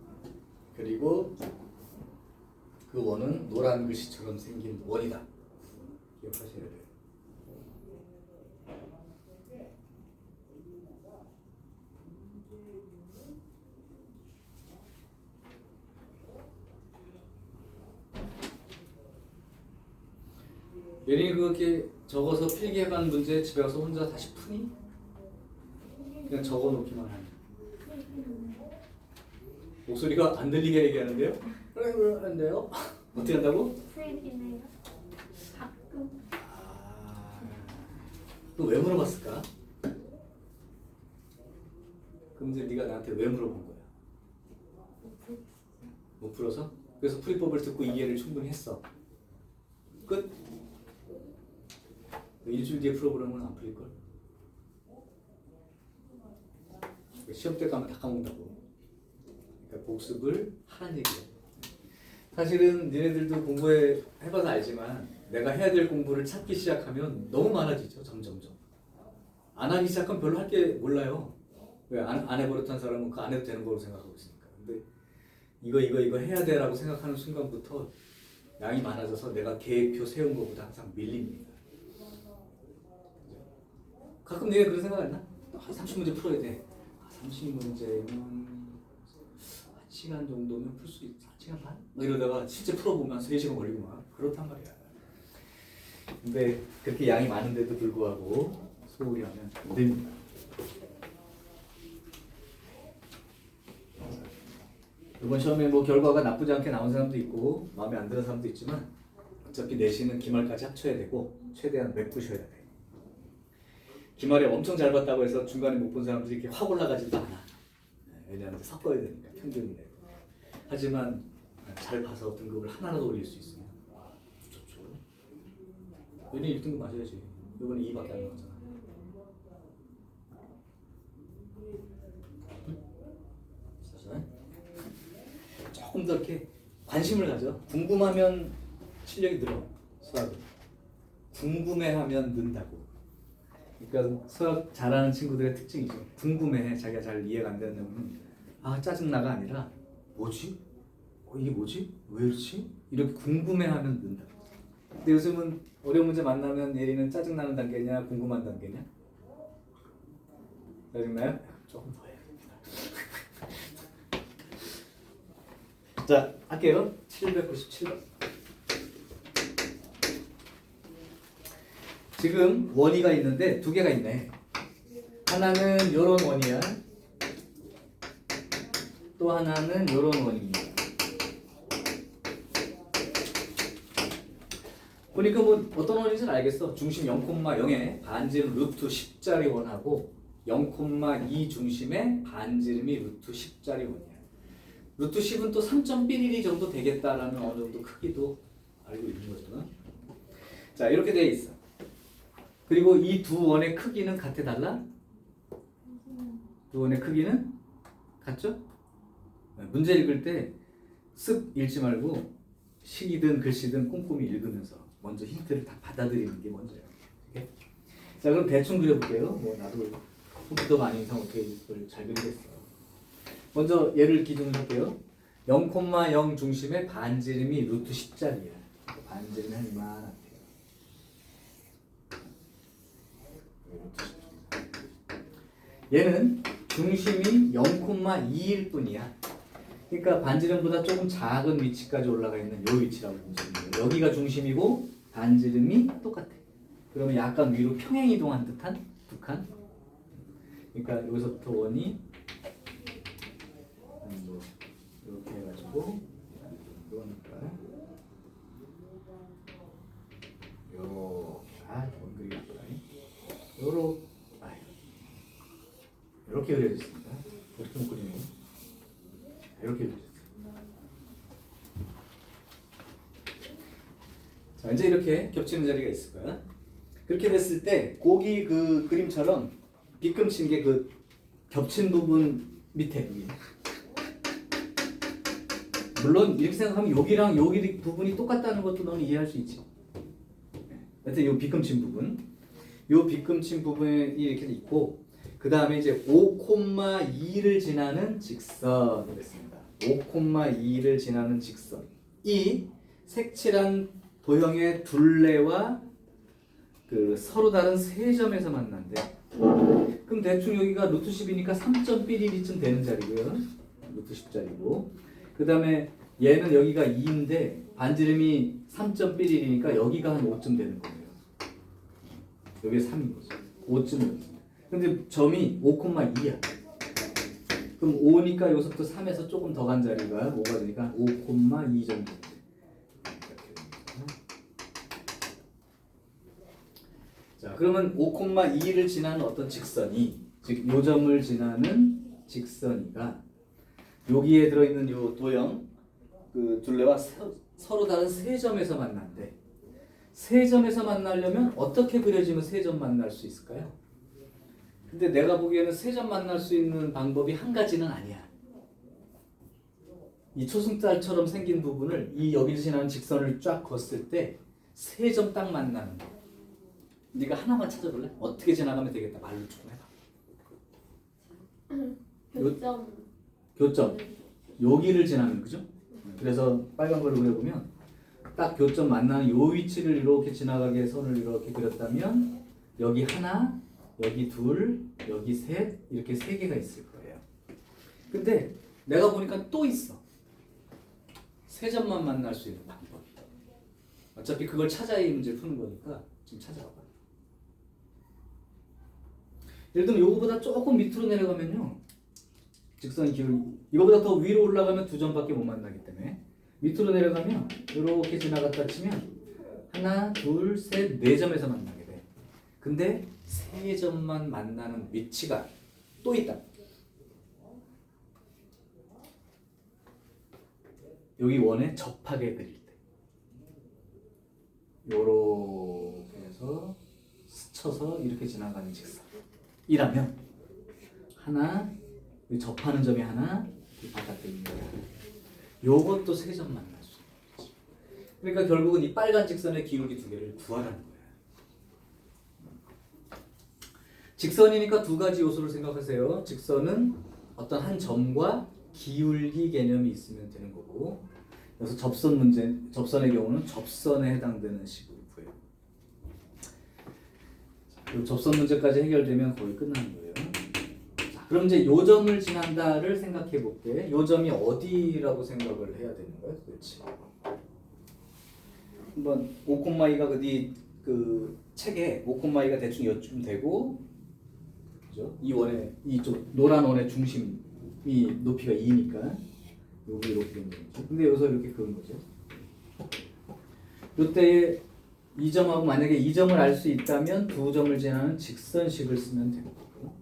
그리고 그 원은 노란 글씨처럼 생긴 원이다. 기억하셔야 돼요. 예린이 그렇게 적어서 필기해간 문제 집에 가서 혼자 다시 푸니? 그냥 적어 놓기만 하니. 목소리가 안 들리게 얘기하는데요? 그래 그러는데요? 어떻게 한다고? 풀기네요. 가끔. 또 왜 물어봤을까? 그 문제 네가 나한테 왜 물어본 거야? 못 풀어서? 그래서 풀이법을 듣고 이해를 충분히 했어. 끝? 일주일 뒤에 풀어보려면 안 풀릴걸? 시험 때 가면 다 까먹는다고. 그러니까 복습을 하라는 얘기야. 사실은 니네들도 공부해봐서 알지만 내가 해야 될 공부를 찾기 시작하면 너무 많아지죠. 점점점. 안 하기 시작하면 별로 할 게 몰라요. 왜 안 해버릇한 사람은 그 안 해도 되는 거로 생각하고 있으니까. 근데 이거 해야 돼라고 생각하는 순간부터 양이 많아져서 내가 계획표 세운 것보다 항상 밀립니다. 가끔 내가 그런 생각 안 나? 30문제 풀어야 돼. 30문제면 1시간 정도면 풀 수 있어. 1시간 반? 막 이러다가 실제 풀어보면 3시간 걸리고 막 그렇단 말이야. 근데 그렇게 양이 많은데도 불구하고 소홀히 하면 안 됩니다. 이번 시험에 뭐 결과가 나쁘지 않게 나온 사람도 있고 마음에 안 드는 사람도 있지만 어차피 내신은 기말까지 합쳐야 되고 최대한 메꾸셔야 돼. 기말에 엄청 잘 봤다고 해서 중간에 못 본 사람들이 이렇게 확 올라가지도 않아. 왜냐하면 섞어야 되니까 평균이 되고. 하지만 잘 봐서 등급을 하나라도 올릴 수 있으면 좋죠. 얘는 1등급 맞아야지. 이번에 2밖에 안 나왔잖아. 조금 더 이렇게 관심을 가져. 궁금하면 실력이 늘어. 수학은 궁금해하면 는다고. 그러니까 수학 잘하는 친구들의 특징이죠. 궁금해. 자기가 잘 이해가 안 되는 아 짜증나가 아니라 뭐지? 이게 뭐지? 왜 이렇지? 이렇게 궁금해하면 는다. 근데 요즘은 어려운 문제 만나면 예리는 짜증나는 단계냐 궁금한 단계냐? 짜증나요? 조금 더 해야겠다. 자 할게요. 797번 지금 원위가 있는데 두 개가 있네. 하나는 요런 원이야. 또 하나는 요런 원입니다. 보니까 뭐 어떤 원인지는 알겠어. 중심 0,0에 반지름 루트 10짜리 원하고 0,2 중심에 반지름이 루트 10짜리 원이야. 루트 10은 또 3.11 정도 되겠다라는 어느 정도 크기도 알고 있는 거잖아. 자, 이렇게 돼 있어. 그리고 이 두 원의 크기는 같아 달라? 두 원의 크기는 같죠? 문제 읽을 때 쓱 읽지 말고 시이든 글씨든 꼼꼼히 읽으면서 먼저 힌트를 다 받아들이는 게 먼저예요. 오케이? 자, 그럼 대충 그려볼게요. 뭐 나도 컴퓨터가 아닌 이상 어떻게 이걸 잘 그리겠어. 먼저 얘를 기준으로 할게요. 0,0 중심에 반지름이 루트 10짜리야. 반지름이 한 이만한데요. 얘는 중심이 0,2일 뿐이야. 그러니까 반지름보다 조금 작은 위치까지 올라가 있는 이 위치라고 보시면 돼요. 여기가 중심이고 반지름이 똑같아. 그러면 약간 위로 평행 이동한 듯한 두 칸. 그러니까 여기서부터 원이 뭐 이렇게 해가지고 이거니까 원 그리기 아프다. 이렇게 그려졌습니다. 이렇게 못 그리네요. 이렇게 그려졌어요. 자, 이제 이렇게 겹치는 자리가 있을 거야. 그렇게 됐을 때 고기 그 그림처럼 빗금친 게 그 겹친 부분 밑에 여기. 물론 이렇게 생각하면 여기랑 여기 부분이 똑같다는 것도 너는 이해할 수 있지. 하여튼 요 빗금친 부분, 요 빗금친 부분이 이렇게 있고, 그 다음에 이제 5,2를 지나는 직선을 했습니다. 5,2를 지나는 직선. 이 색칠한 도형의 둘레와 그 서로 다른 세 점에서 만난대. 그럼 대충 여기가 루트 10이니까 3.11쯤 되는 자리고요. 루트 10짜리고. 그 다음에 얘는 여기가 2인데 반지름이 3.11이니까 여기가 한 5쯤 되는 거예요. 여기가 3인 거죠. 5쯤. 근데 점이 5,2야. 그럼 5니까 여기서부터 3에서 조금 더 간 자리가 5가 되니까 5,2 정도. 자, 그러면 5,2를 지나는 어떤 직선이, 즉 요점을 지나는 직선이가 여기에 들어있는 요 도형 그 둘레와 서로 다른 세 점에서 만난대. 세 점에서 만나려면 어떻게 그려지면 세 점 만날 수 있을까요? 근데 내가 보기에는 세 점 만날 수 있는 방법이 한 가지는 아니야. 이 초승달처럼 생긴 부분을 이 여기를 지나는 직선을 쫙 걷을 때 세 점 딱 만나는 거. 네가 하나만 찾아볼래? 어떻게 지나가면 되겠다. 말로 조금 해봐. 교점. 여기를 지나는 거죠? 그래서 빨간 걸로 그려보면 딱 교점 만나는 요 위치를 이렇게 지나가게 선을 이렇게 그렸다면 여기 하나, 여기 둘, 여기 셋 이렇게 세 개가 있을 거예요. 근데 내가 보니까 또 있어. 세 점만 만날 수 있는 방법이. 어차피 그걸 찾아야 이 문제 푸는 거니까 좀 찾아봐. 예를 들면 요거보다 조금 밑으로 내려가면요. 직선 기울기 이거보다 더 위로 올라가면 두 점밖에 못 만나기 때문에 밑으로 내려가면 이렇게 지나갔다 치면 하나, 둘, 셋, 네 점에서 만나게 돼. 근데 세 점만 만나는 위치가 또 있다. 여기 원에 접하게 그릴 때 요렇게 해서 스쳐서 이렇게 지나가는 직선이라면 하나, 접하는 점이 하나, 바깥에 있는 게 하나. 요것도 세 점 만날 수 있는 거지. 그러니까 결국은 이 빨간 직선의 기울기 두 개를 구하라는 거야. 직선이니까 두 가지 요소를 생각하세요. 직선은 어떤 한 점과 기울기 개념이 있으면 되는 거고, 그래서 접선의 경우는 접선에 해당되는 식으로 구해요. 자, 접선 문제까지 해결되면 거의 끝나는 거예요. 자, 그럼 이제 요점을 지난다를 생각해 볼게. 요점이 어디라고 생각을 해야 되는 거야, 도대체? 한번 5,2가 어디 그 책에 5,2가 대충 여쯤 되고, 그죠? 이 원의 이쪽 노란 원의 중심이 높이가 2니까 여기 이렇게 된 거죠. 근데 여기서 이렇게 그은 거죠. 이때 이 점하고 만약에 이 점을 알 수 있다면 두 점을 지나는 직선식을 쓰면 되는 거고,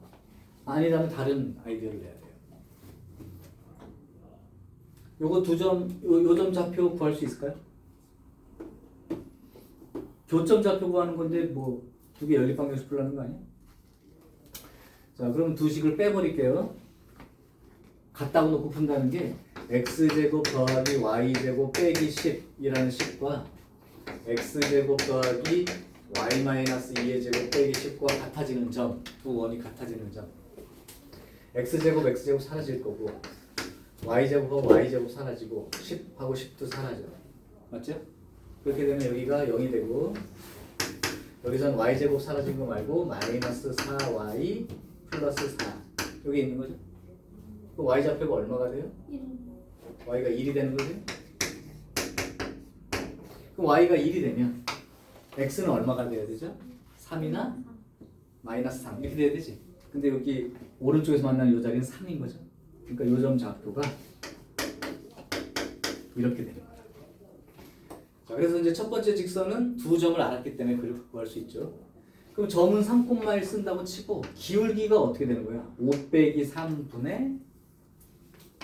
아니라면 다른 아이디어를 내야 돼요. 요거 두 점, 요 점 좌표 구할 수 있을까요? 교점 좌표 구하는 건데 뭐 두 개 연립방정식 풀라는 거 아니야? 자, 그럼 두 식을 빼버릴게요. 같다고 놓고 푼다는 게 x제곱 더하기 y제곱 빼기 10이라는 식과 x제곱 더하기 y-2의 제곱 빼기 10과 같아지는 점, 두 원이 같아지는 점. x제곱 x제곱 사라질 거고 y제곱하고 y제곱 사라지고 10하고 10도 사라져. 맞죠? 그렇게 되면 여기가 0이 되고 여기선 y제곱 사라진 거 말고 마이너스 4y 플러스 4 여기 있는 거죠? 그 y 좌표가 얼마가 돼요? 1. y가 1이 되는 거죠? 그럼 y가 1이 되면 x는 얼마가 돼야 되죠? 3이나 마이너스 3 이렇게 돼야 되지. 근데 여기 오른쪽에서 만나는 이 자리는 3인 거죠. 그러니까 이 점 좌표가 이렇게 되는 거예요. 자, 그래서 이제 첫 번째 직선은 두 점을 알았기 때문에 그렇게 구할 수 있죠. 그럼 점은 3,1 쓴다고 치고 기울기가 어떻게 되는 거야? 5 빼기 3분의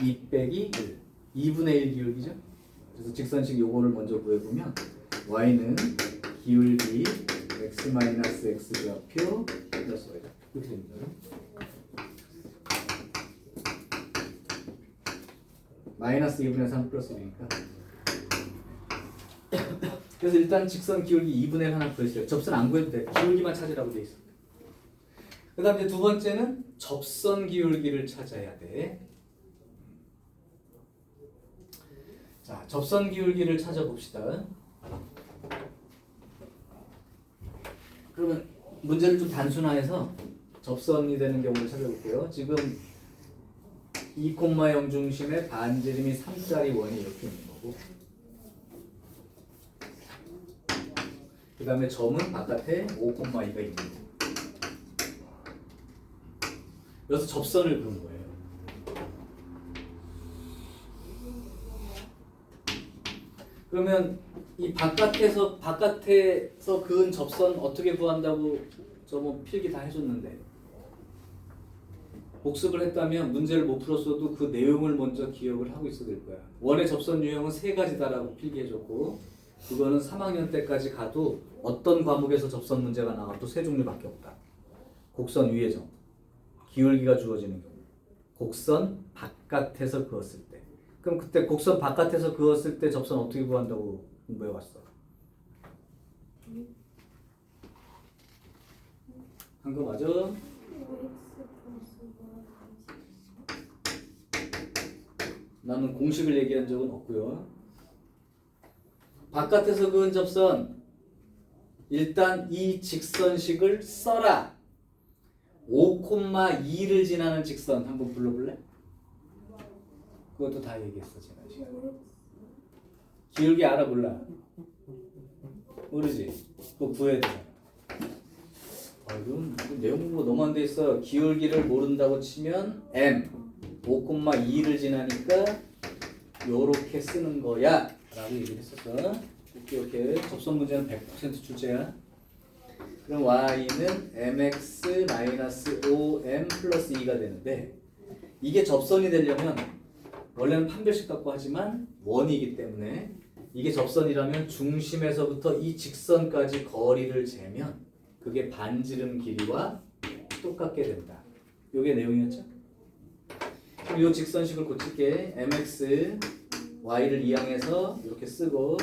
2 빼기 1 2분의 1 기울기죠. 그래서 직선식 요거를 먼저 구해보면 y는 기울기 x-x 좌표 플러스 y 이렇게 됩니다. 마이너스 2분의 3 플러스 1이니까 그래서 일단 직선 기울기 2분의 1 하나 구했어요. 접선 안 구해도 돼. 기울기만 찾으라고 돼 있어. 그 다음 이제 두 번째는 접선 기울기를 찾아야 돼. 자, 접선 기울기를 찾아봅시다. 그러면 문제를 좀 단순화해서 접선이 되는 경우를 찾아볼게요. 지금 2,0 중심에 반지름이 3짜리 원이 이렇게 있는 거고 그 다음에 점은 바깥에 5,2가 있는 거고 여기서 접선을 그은 거예요. 그러면 이 바깥에서 그은 접선 어떻게 구한다고 저번 필기 다 해줬는데 복습을 했다면 문제를 못 풀었어도 그 내용을 먼저 기억을 하고 있어야 될 거야. 원의 접선 유형은 3가지다라고 필기해줬고 그거는 3학년 때까지 가도 어떤 과목에서 접선 문제가 나와도 3종류밖에 없다. 곡선 위의 점, 기울기가 주어지는 경우, 곡선 바깥에서 그었을 때. 그럼 그때 곡선 바깥에서 그었을 때 접선 어떻게 구한다고 공부해왔어? 한 거 맞아? 나는 공식을 얘기한 적은 없고요. 바깥에서 그은 접선 일단 이 직선식을 써라. 5,2를 지나는 직선 한번 불러볼래? 그것도 다 얘기했어 지난 시간에. 기울기 알아 몰라? 모르지? 그거 구해야 돼. 이건 내용 공부가 너무 안 돼 있어. 기울기를 모른다고 치면 m 5,2를 지나니까 요렇게 쓰는 거야 라고 얘기를 했었어. 이렇게 접선 문제는 100% 출제야. 그럼 y는 mx-5m 플러스 2가 되는데 이게 접선이 되려면 원래는 판별식 갖고 하지만 원이기 때문에 이게 접선이라면 중심에서부터 이 직선까지 거리를 재면 그게 반지름 길이와 똑같게 된다. 요게 내용이었죠? 그럼 요 직선식을 고칠게. mx y를 이항해서 이렇게 쓰고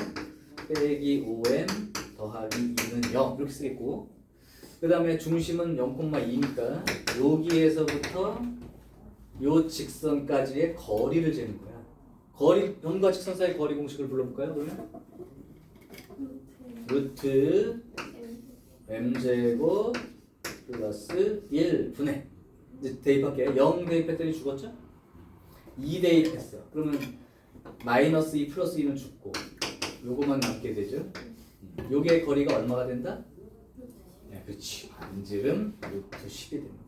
빼기 5m 더하기 2는 0 이렇게 쓰겠고 그 다음에 중심은 0,2니까 여기에서부터 요 직선까지의 거리를 재는 거야. 거리, 점과 직선 사이 거리 공식을 불러볼까요? 그러면 루트 m제곱 플러스 1분의 이제 대입할게요. 0 대입했더니 죽었죠? 2 대입했어. 그러면 마이너스 2 플러스 2는 죽고 요거만 남게 되죠? 요게 거리가 얼마가 된다? 네, 그렇지. 반지름 루트 10이 됩니다.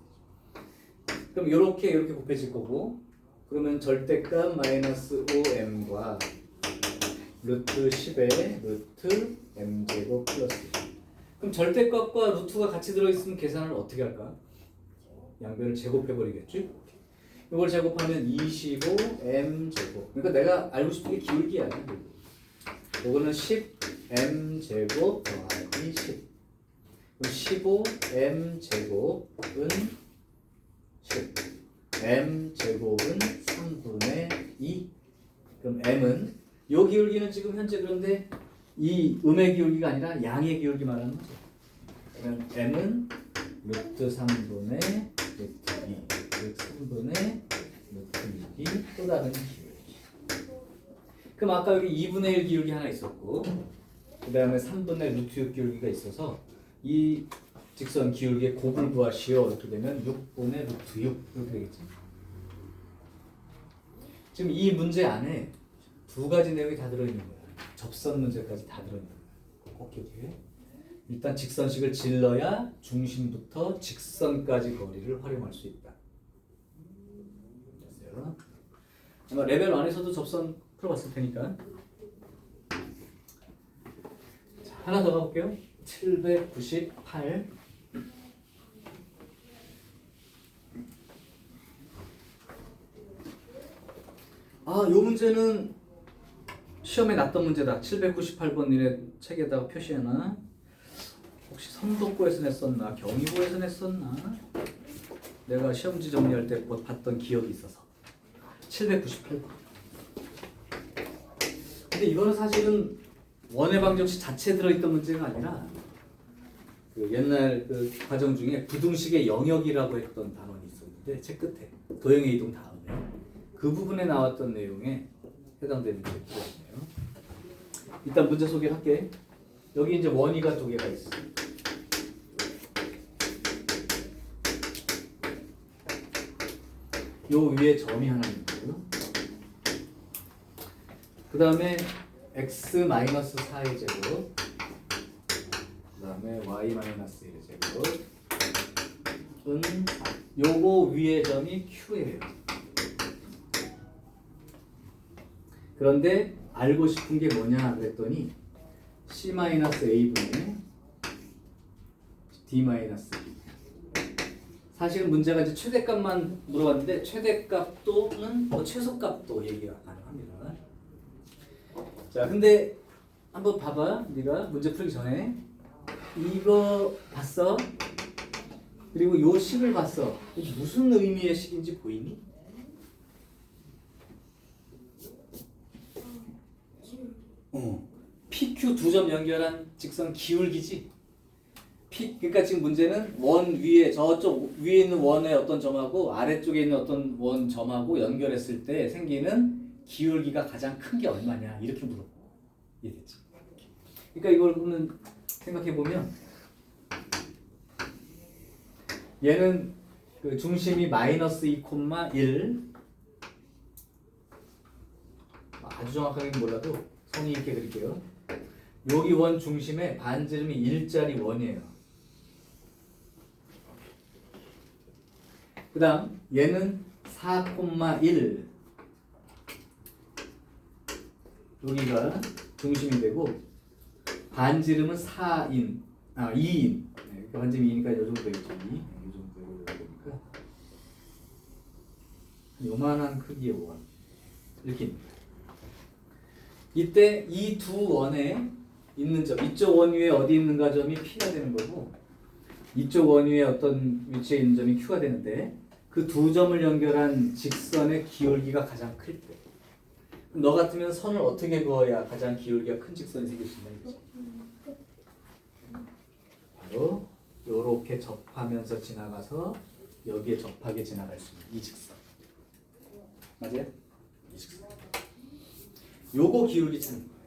그럼 요렇게 곱해질 거고, 그러면 절대값 마이너스 5m과 루트 10의 루트 m제곱 플러스. 그럼 절대값과 루트가 같이 들어있으면 계산을 어떻게 할까? 양변을 제곱해버리겠지? 이걸 제곱하면 25m제곱. 그러니까 내가 알고 싶은 게 기울기야. 이거는 10m제곱 더하기 10. 그럼 15m제곱은 10. m제곱은 3분의 2. 그럼 m은 요 기울기는 지금 현재 그런데 이 음의 기울기가 아니라 양의 기울기 말하는 거죠. 그러면 m은 루트 3분의 루트 2, 루트 3분의 루트 6이 또 다른 기울기. 그럼 아까 여기 2분의 1 기울기 하나 있었고, 그 다음에 3분의 루트 6 기울기가 있어서 이 직선 기울기의 곱을 구하시오. 이렇게 되면 6분의 루트 6 이렇게 되겠지. 지금 이 문제 안에 두 가지 내용이 다 들어있는 거야. 접선 문제까지 다 들어있는 거야. 꼭 기억해. 일단 직선식을 질러야 중심부터 직선까지 거리를 활용할 수 있다. 됐어요? 아마 레벨 1에서도 접선 풀어봤을 테니까. 자, 하나 더 가볼게요. 798. 요 문제는 시험에 났던 문제다. 798번 니네 책에다가 표시해놔. 혹시 선도고에서 냈었나 경희고에서 냈었나? 내가 시험지 정리할 때 봤던 기억이 있어서. 798번. 근데 이거는 사실은 원의 방정식 자체에 들어있던 문제가 아니라 그 옛날 그 과정 중에 부등식의 영역이라고 했던 단원이 있었는데 책 끝에 도형의 이동 다음에 그 부분에 나왔던 내용에 해당되는 문제였네요. 일단 문제 소개를 할게. 여기 이제 원위가 두 개가 있어. 요 위에 점이 하나 있고요. 그 다음에 x-4의 제곱, 그 다음에 y-1의 제곱은 요거 위의 점이 q예요. 그런데 알고 싶은 게 뭐냐 그랬더니 c-a분의 d-b. 사실은 문제가 이제 최대값만 물어봤는데 최대값 또는 최소값도 얘기가 가능합니다. 자, 근데 한번 봐봐. 네가 문제 풀기 전에 이거 봤어? 그리고 요 식을 봤어. 이게 무슨 의미의 식인지 보이니? PQ 두 점 연결한 직선 기울기지. 그러니까 지금 문제는 원 위에 저쪽 위에 있는 원의 어떤 점하고 아래쪽에 있는 어떤 원 점하고 연결했을 때 생기는 기울기가 가장 큰 게 얼마냐 이렇게 물어보고 이해됐지? 그러니까 이걸 보면 생각해 보면 얘는 그 중심이 마이너스 2,1 아주 정확하게 몰라도 성의 있게 그릴게요. 여기 원 중심에 반지름이 1짜리 원이에요. 그 다음 얘는 4,1 여기가 중심이 되고 반지름은 4인 2인 그러니까 반지름이 2니까 이 정도 되겠죠. 이 정도 되니까 요만한 크기의 원 이렇게 이때 이 두 원에 있는 점 이쪽 원 위에 어디 있는가 점이 P가 되는 거고 이쪽 원 위에 어떤 위치에 있는 점이 Q가 되는데 그 두 점을 연결한 직선의 기울기가 가장 클 때 너 같으면 선을 어떻게 그어야 가장 기울기가 큰 직선이 생길 수 있는 거지? 바로 요렇게 접하면서 지나가서 여기에 접하게 지나갈 수 있는 이 직선 맞아요? 이 직선 요거 기울기 찾는 거예요.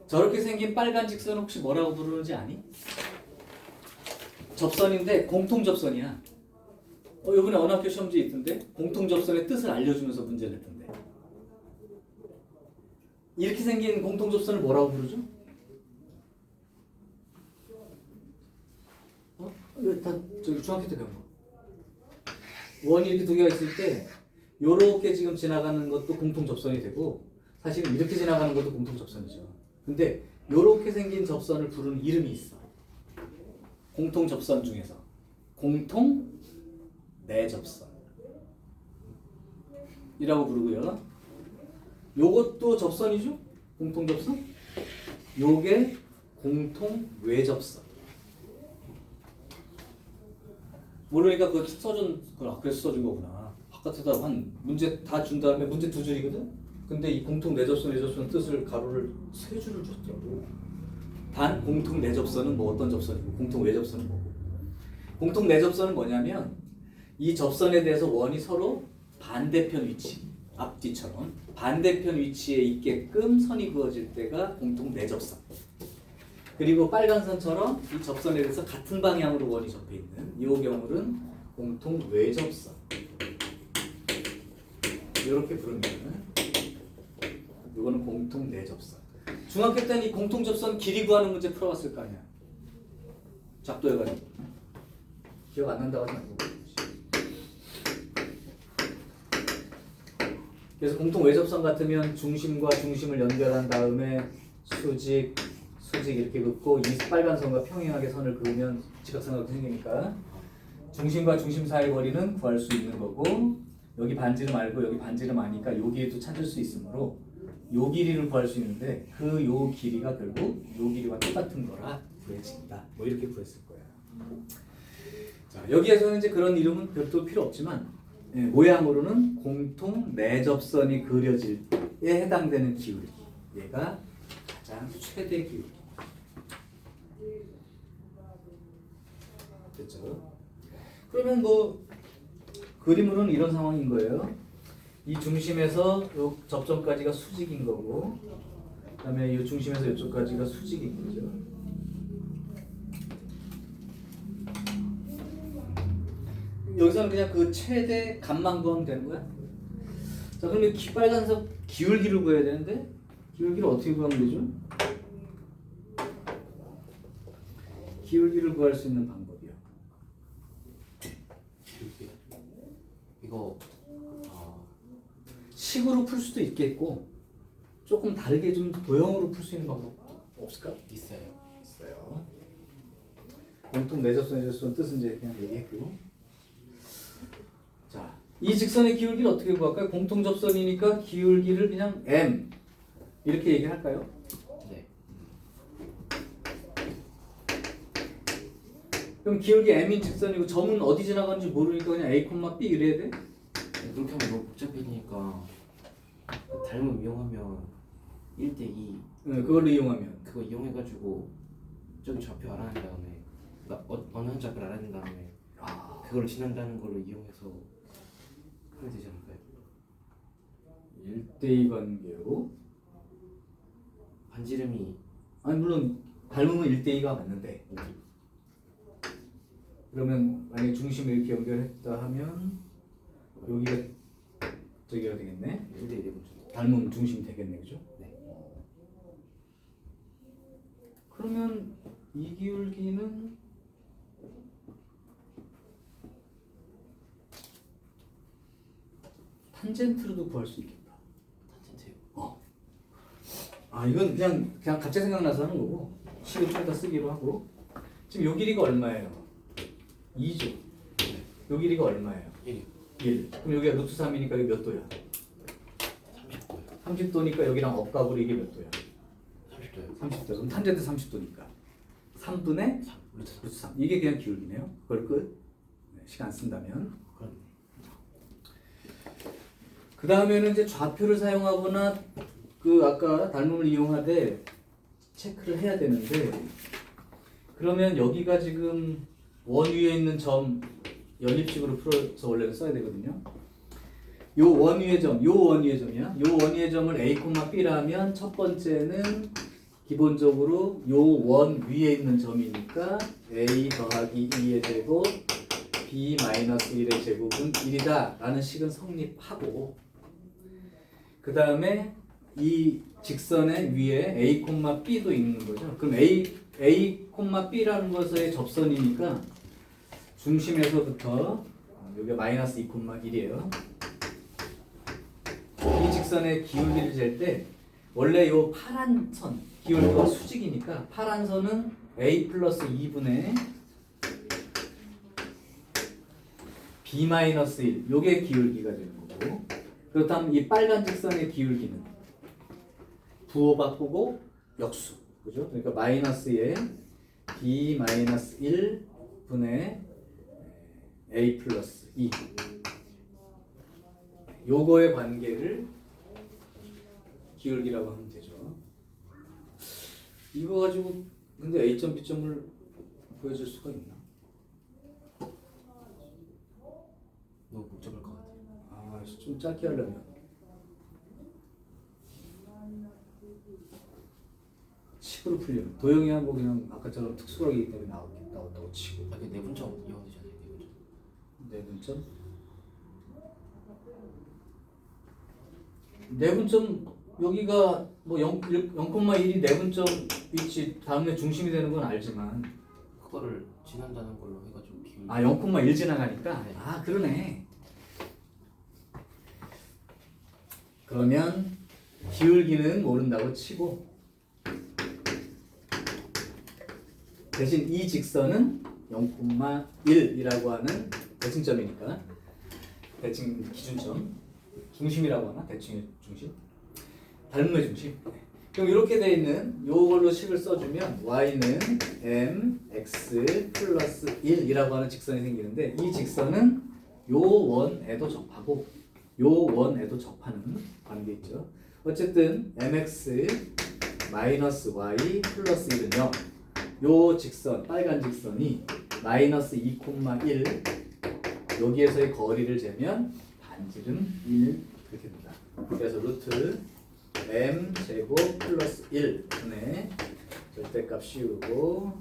저렇게 생긴 빨간 직선 혹시 뭐라고 부르는지 아니? 접선인데 공통 접선이야. 이번에 어느 학교 시험지에 있던데 공통 접선의 뜻을 알려주면서 문제를 냈던데 이렇게 생긴 공통 접선을 뭐라고 부르죠? 이거 다 저기 중학교 때 배운 거. 원이 이렇게 두 개가 있을 때 요렇게 지금 지나가는 것도 공통 접선이 되고 사실은 이렇게 지나가는 것도 공통 접선이죠. 근데 요렇게 생긴 접선을 부르는 이름이 있어. 공통 접선 중에서 공통 내접선 이라고 부르고요. 요것도 접선이죠? 공통 접선? 요게 공통 외접선. 모르니까 그거 써준 거라 그래서 써준 거구나. 바깥에다 한 문제 다 준 다음에 문제 두 줄이거든. 근데 이 공통 내접선 외접선 뜻을 가로를 세 줄을 줬더라고. 단 공통 내접선은 뭐 어떤 접선이고 공통 외접선은 뭐고. 공통 내접선은 뭐냐면 이 접선에 대해서 원이 서로 반대편 위치, 앞뒤처럼 반대편 위치에 있게끔 선이 그어질 때가 공통 내접선. 그리고 빨간 선처럼 이 접선에 대해서 같은 방향으로 원이 접해 있는 이 경우는 공통 외접선. 이렇게 부르면 이거는 공통 내접선. 중학교 때는 이 공통 접선 길이 구하는 문제 풀어봤을 거 아니야. 작도해가지고 기억 안 난다고 하지 말고. 그래서 공통 외접선 같으면 중심과 중심을 연결한 다음에 수직 이렇게 긋고 이 빨간 선과 평행하게 선을 그으면 지각삼각도 생기니까 중심과 중심 사이의 거리는 구할 수 있는 거고 여기 반지름 알고 여기 반지름 아니까 요 길이도 찾을 수 있으므로 요 길이를 구할 수 있는데 그 요 길이가 결국 요 길이와 똑같은 거라 구해진다. 뭐 이렇게 구했을 거야. 자, 여기에서는 이제 그런 이름은 별도 필요 없지만 모양으로는 공통 내접선이 그려질 때에 해당되는 기울기. 얘가 가장 최대 기울기. 됐죠? 그러면 뭐 그림으로는 이런 상황인 거예요. 이 중심에서 요 접점까지가 수직인 거고, 그다음에 이 중심에서 이쪽까지가 수직인 거죠. 여기서는 그냥 그 최대 값만 구하면 되는 거야. 자, 그럼 이 빨간색 기울기를 구해야 되는데 기울기를 어떻게 구하면 되죠? 기울기를 구할 수 있는 방법이요. 이거 식으로 풀 수도 있겠고 조금 다르게 좀 도형으로 풀 수 있는 방법 없을까? 있어요. 있어요. 공통 내접선 뜻은 이제 그냥 얘기했고. 자, 이 직선의 기울기를 어떻게 구할까요? 공통 접선이니까 기울기를 그냥 m 이렇게 얘기할까요? 네. 그럼 기울기 m인 직선이고 점은 어디 지나가는지 모르니까 그냥 a, b 이래야 돼? 그렇게 하면 너무 복잡해지니까 닮음 이용하면 1대2 그걸로 이용하면 그거 이용해가지고 저기 좌표 알아낸 다음에 어느 한 좌표를 알아낸 다음에 그걸 지난다는 걸로 이용해서 하면 되지 않을까요? 1대2 관계로 반지름이 아니 물론 닮음은 1대2가 맞는데 그러면 만약에 중심을 이렇게 연결했다 하면 여기가 저기가 되겠네. 1대1 되죠. 닮음 중심이 되겠네, 그죠? 네. 그러면 이 기울기는 탄젠트로도 구할 수 있겠다. 탄젠트요. 아 이건 그냥 갑자기 생각나서 하는 거고 식을 좀 더 쓰기로 하고 지금 요 길이가 얼마예요? 2죠. 요 길이가 얼마예요? 1. 1. 그럼 여기가 루트 3이니까 이게 몇 도야? 30도요. 30도니까 여기랑 억각으로 이게 몇 도야? 30도요. 30도. 그럼 탄젠트 30도니까 3분의 3. 루트 루트 3. 이게 그냥 기울기네요. 그걸 끝. 네, 시간 쓴다면. 그럼 그 다음에는 이제 좌표를 사용하거나 그 아까 닮음을 이용하되 체크를 해야 되는데 그러면 여기가 지금 원 위에 있는 점 연립식으로 풀어서 원래는 써야 되거든요. 요 원 위의 점, 요 원 위의 점이야. 요 원 위의 점을 a, b라면 첫 번째는 기본적으로 요 원 위에 있는 점이니까 a 더하기 2의 제곱 b 마이너스 1의 제곱은 1이다 라는 식은 성립하고 그 다음에 이 직선의 위에 a, b도 있는 거죠. 그럼 a, b라는 것의 접선이니까 중심에서부터 여기 마이너스 2,1이에요. 이 직선의 기울기를 잴 때 원래 요 파란 선 기울기가 수직이니까 파란 선은 a 플러스 2분의 b 마이너스 1 요게 기울기가 되는 거고, 그렇다면 이 빨간 직선의 기울기는 부호 바꾸고 역수, 그죠? 그러니까 마이너스에 b 마이너스 1 분의 a 플러스 2 요거의 관계를 기울기라고 하면 되죠. 이거 가지고 근데 A점 B점을 보여줄 수가 있나? 너무 복잡할 것 같아요. 아, 좀 짧게 하려면 10으로 풀려면 도형이야 뭐 그냥 아까처럼 특수하기 때문에 나온다고 치고. 아, 그 내분점 이용되잖아요. 내분점. 내분점? 내분점 여기가 뭐 0,1이 내분점 위치 다음에 중심이 되는 건 알지만 그거를 지난다는 걸로 해가지고 기울기. 아 0,1 지나가니까 네. 아 그러네. 그러면 기울기는 모른다고 치고 대신 이 직선은 0,1이라고 하는 대칭점이니까 대칭 기준점 중심이라고 하나? 대칭의 중심? 닮음의 중심? 그럼 이렇게 돼 있는 요걸로 식을 써주면 y는 mx 플러스 1이라고 하는 직선이 생기는데 이 직선은 요 원에도 접하고 요 원에도 접하는 관계 있죠. 어쨌든 mx 마이너스 y 플러스 1은 0. 요 직선 빨간 직선이 마이너스 2,1 여기에서의 거리를 재면 반지름 1 이렇게 된다. 그래서 루트 m 제곱 플러스 1 분의 절대값 씌우고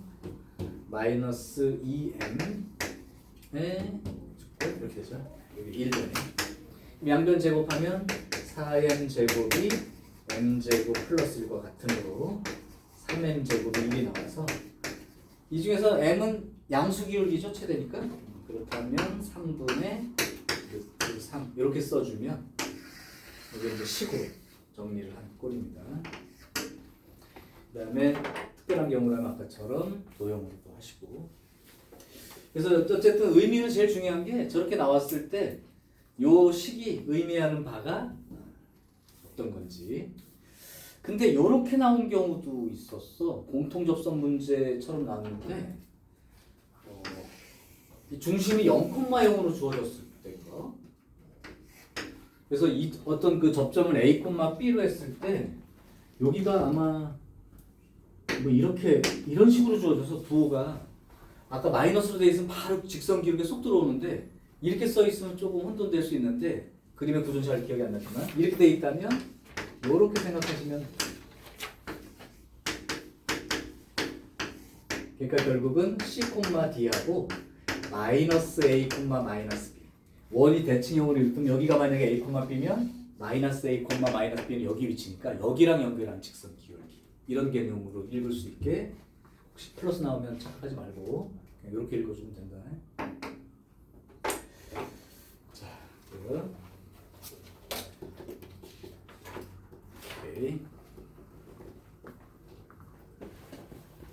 마이너스 2m에 이렇게 되죠. 여기 1분의 양변 제곱하면 4m 제곱이 m 제곱 플러스 1과 같으므로 3m 제곱이 1이 나와서 이 중에서 m은 양수 기울기죠, 최대니까. 그렇다면 3분의 루트 3 이렇게 써주면 이게 이제 식으로 정리를 한 꼴입니다. 그 다음에 특별한 경우라면 아까처럼 도형으로 또 하시고. 그래서 어쨌든 의미는 제일 중요한 게 저렇게 나왔을 때 요 식이 의미하는 바가 어떤 건지. 근데 요렇게 나온 경우도 있었어. 공통접선 문제처럼 나왔는데 이 중심이 0,0으로 주어졌을 때가. 그래서 이 어떤 그 접점을 A, B로 했을 때 여기가 아마 뭐 이렇게 이런 식으로 주어져서 부호가 아까 마이너스로 돼 있으면 바로 직선 기울기에 쏙 들어오는데 이렇게 써 있으면 조금 혼돈될 수 있는데 그림의 구조는 잘 기억이 안 나지만 이렇게 돼 있다면 이렇게 생각하시면 그러니까 결국은 C, D하고 마이너스 A, 마이너스 B 원이 대칭형으로 읽으면 여기가 만약에 A, B면 마이너스 A, 마이너스 B는 여기 위치니까 여기랑 연결한 직선 기울기 이런 개념으로 읽을 수 있게 혹시 플러스 나오면 착각하지 말고 그냥 이렇게 읽어주면 된다. 자, 오케이.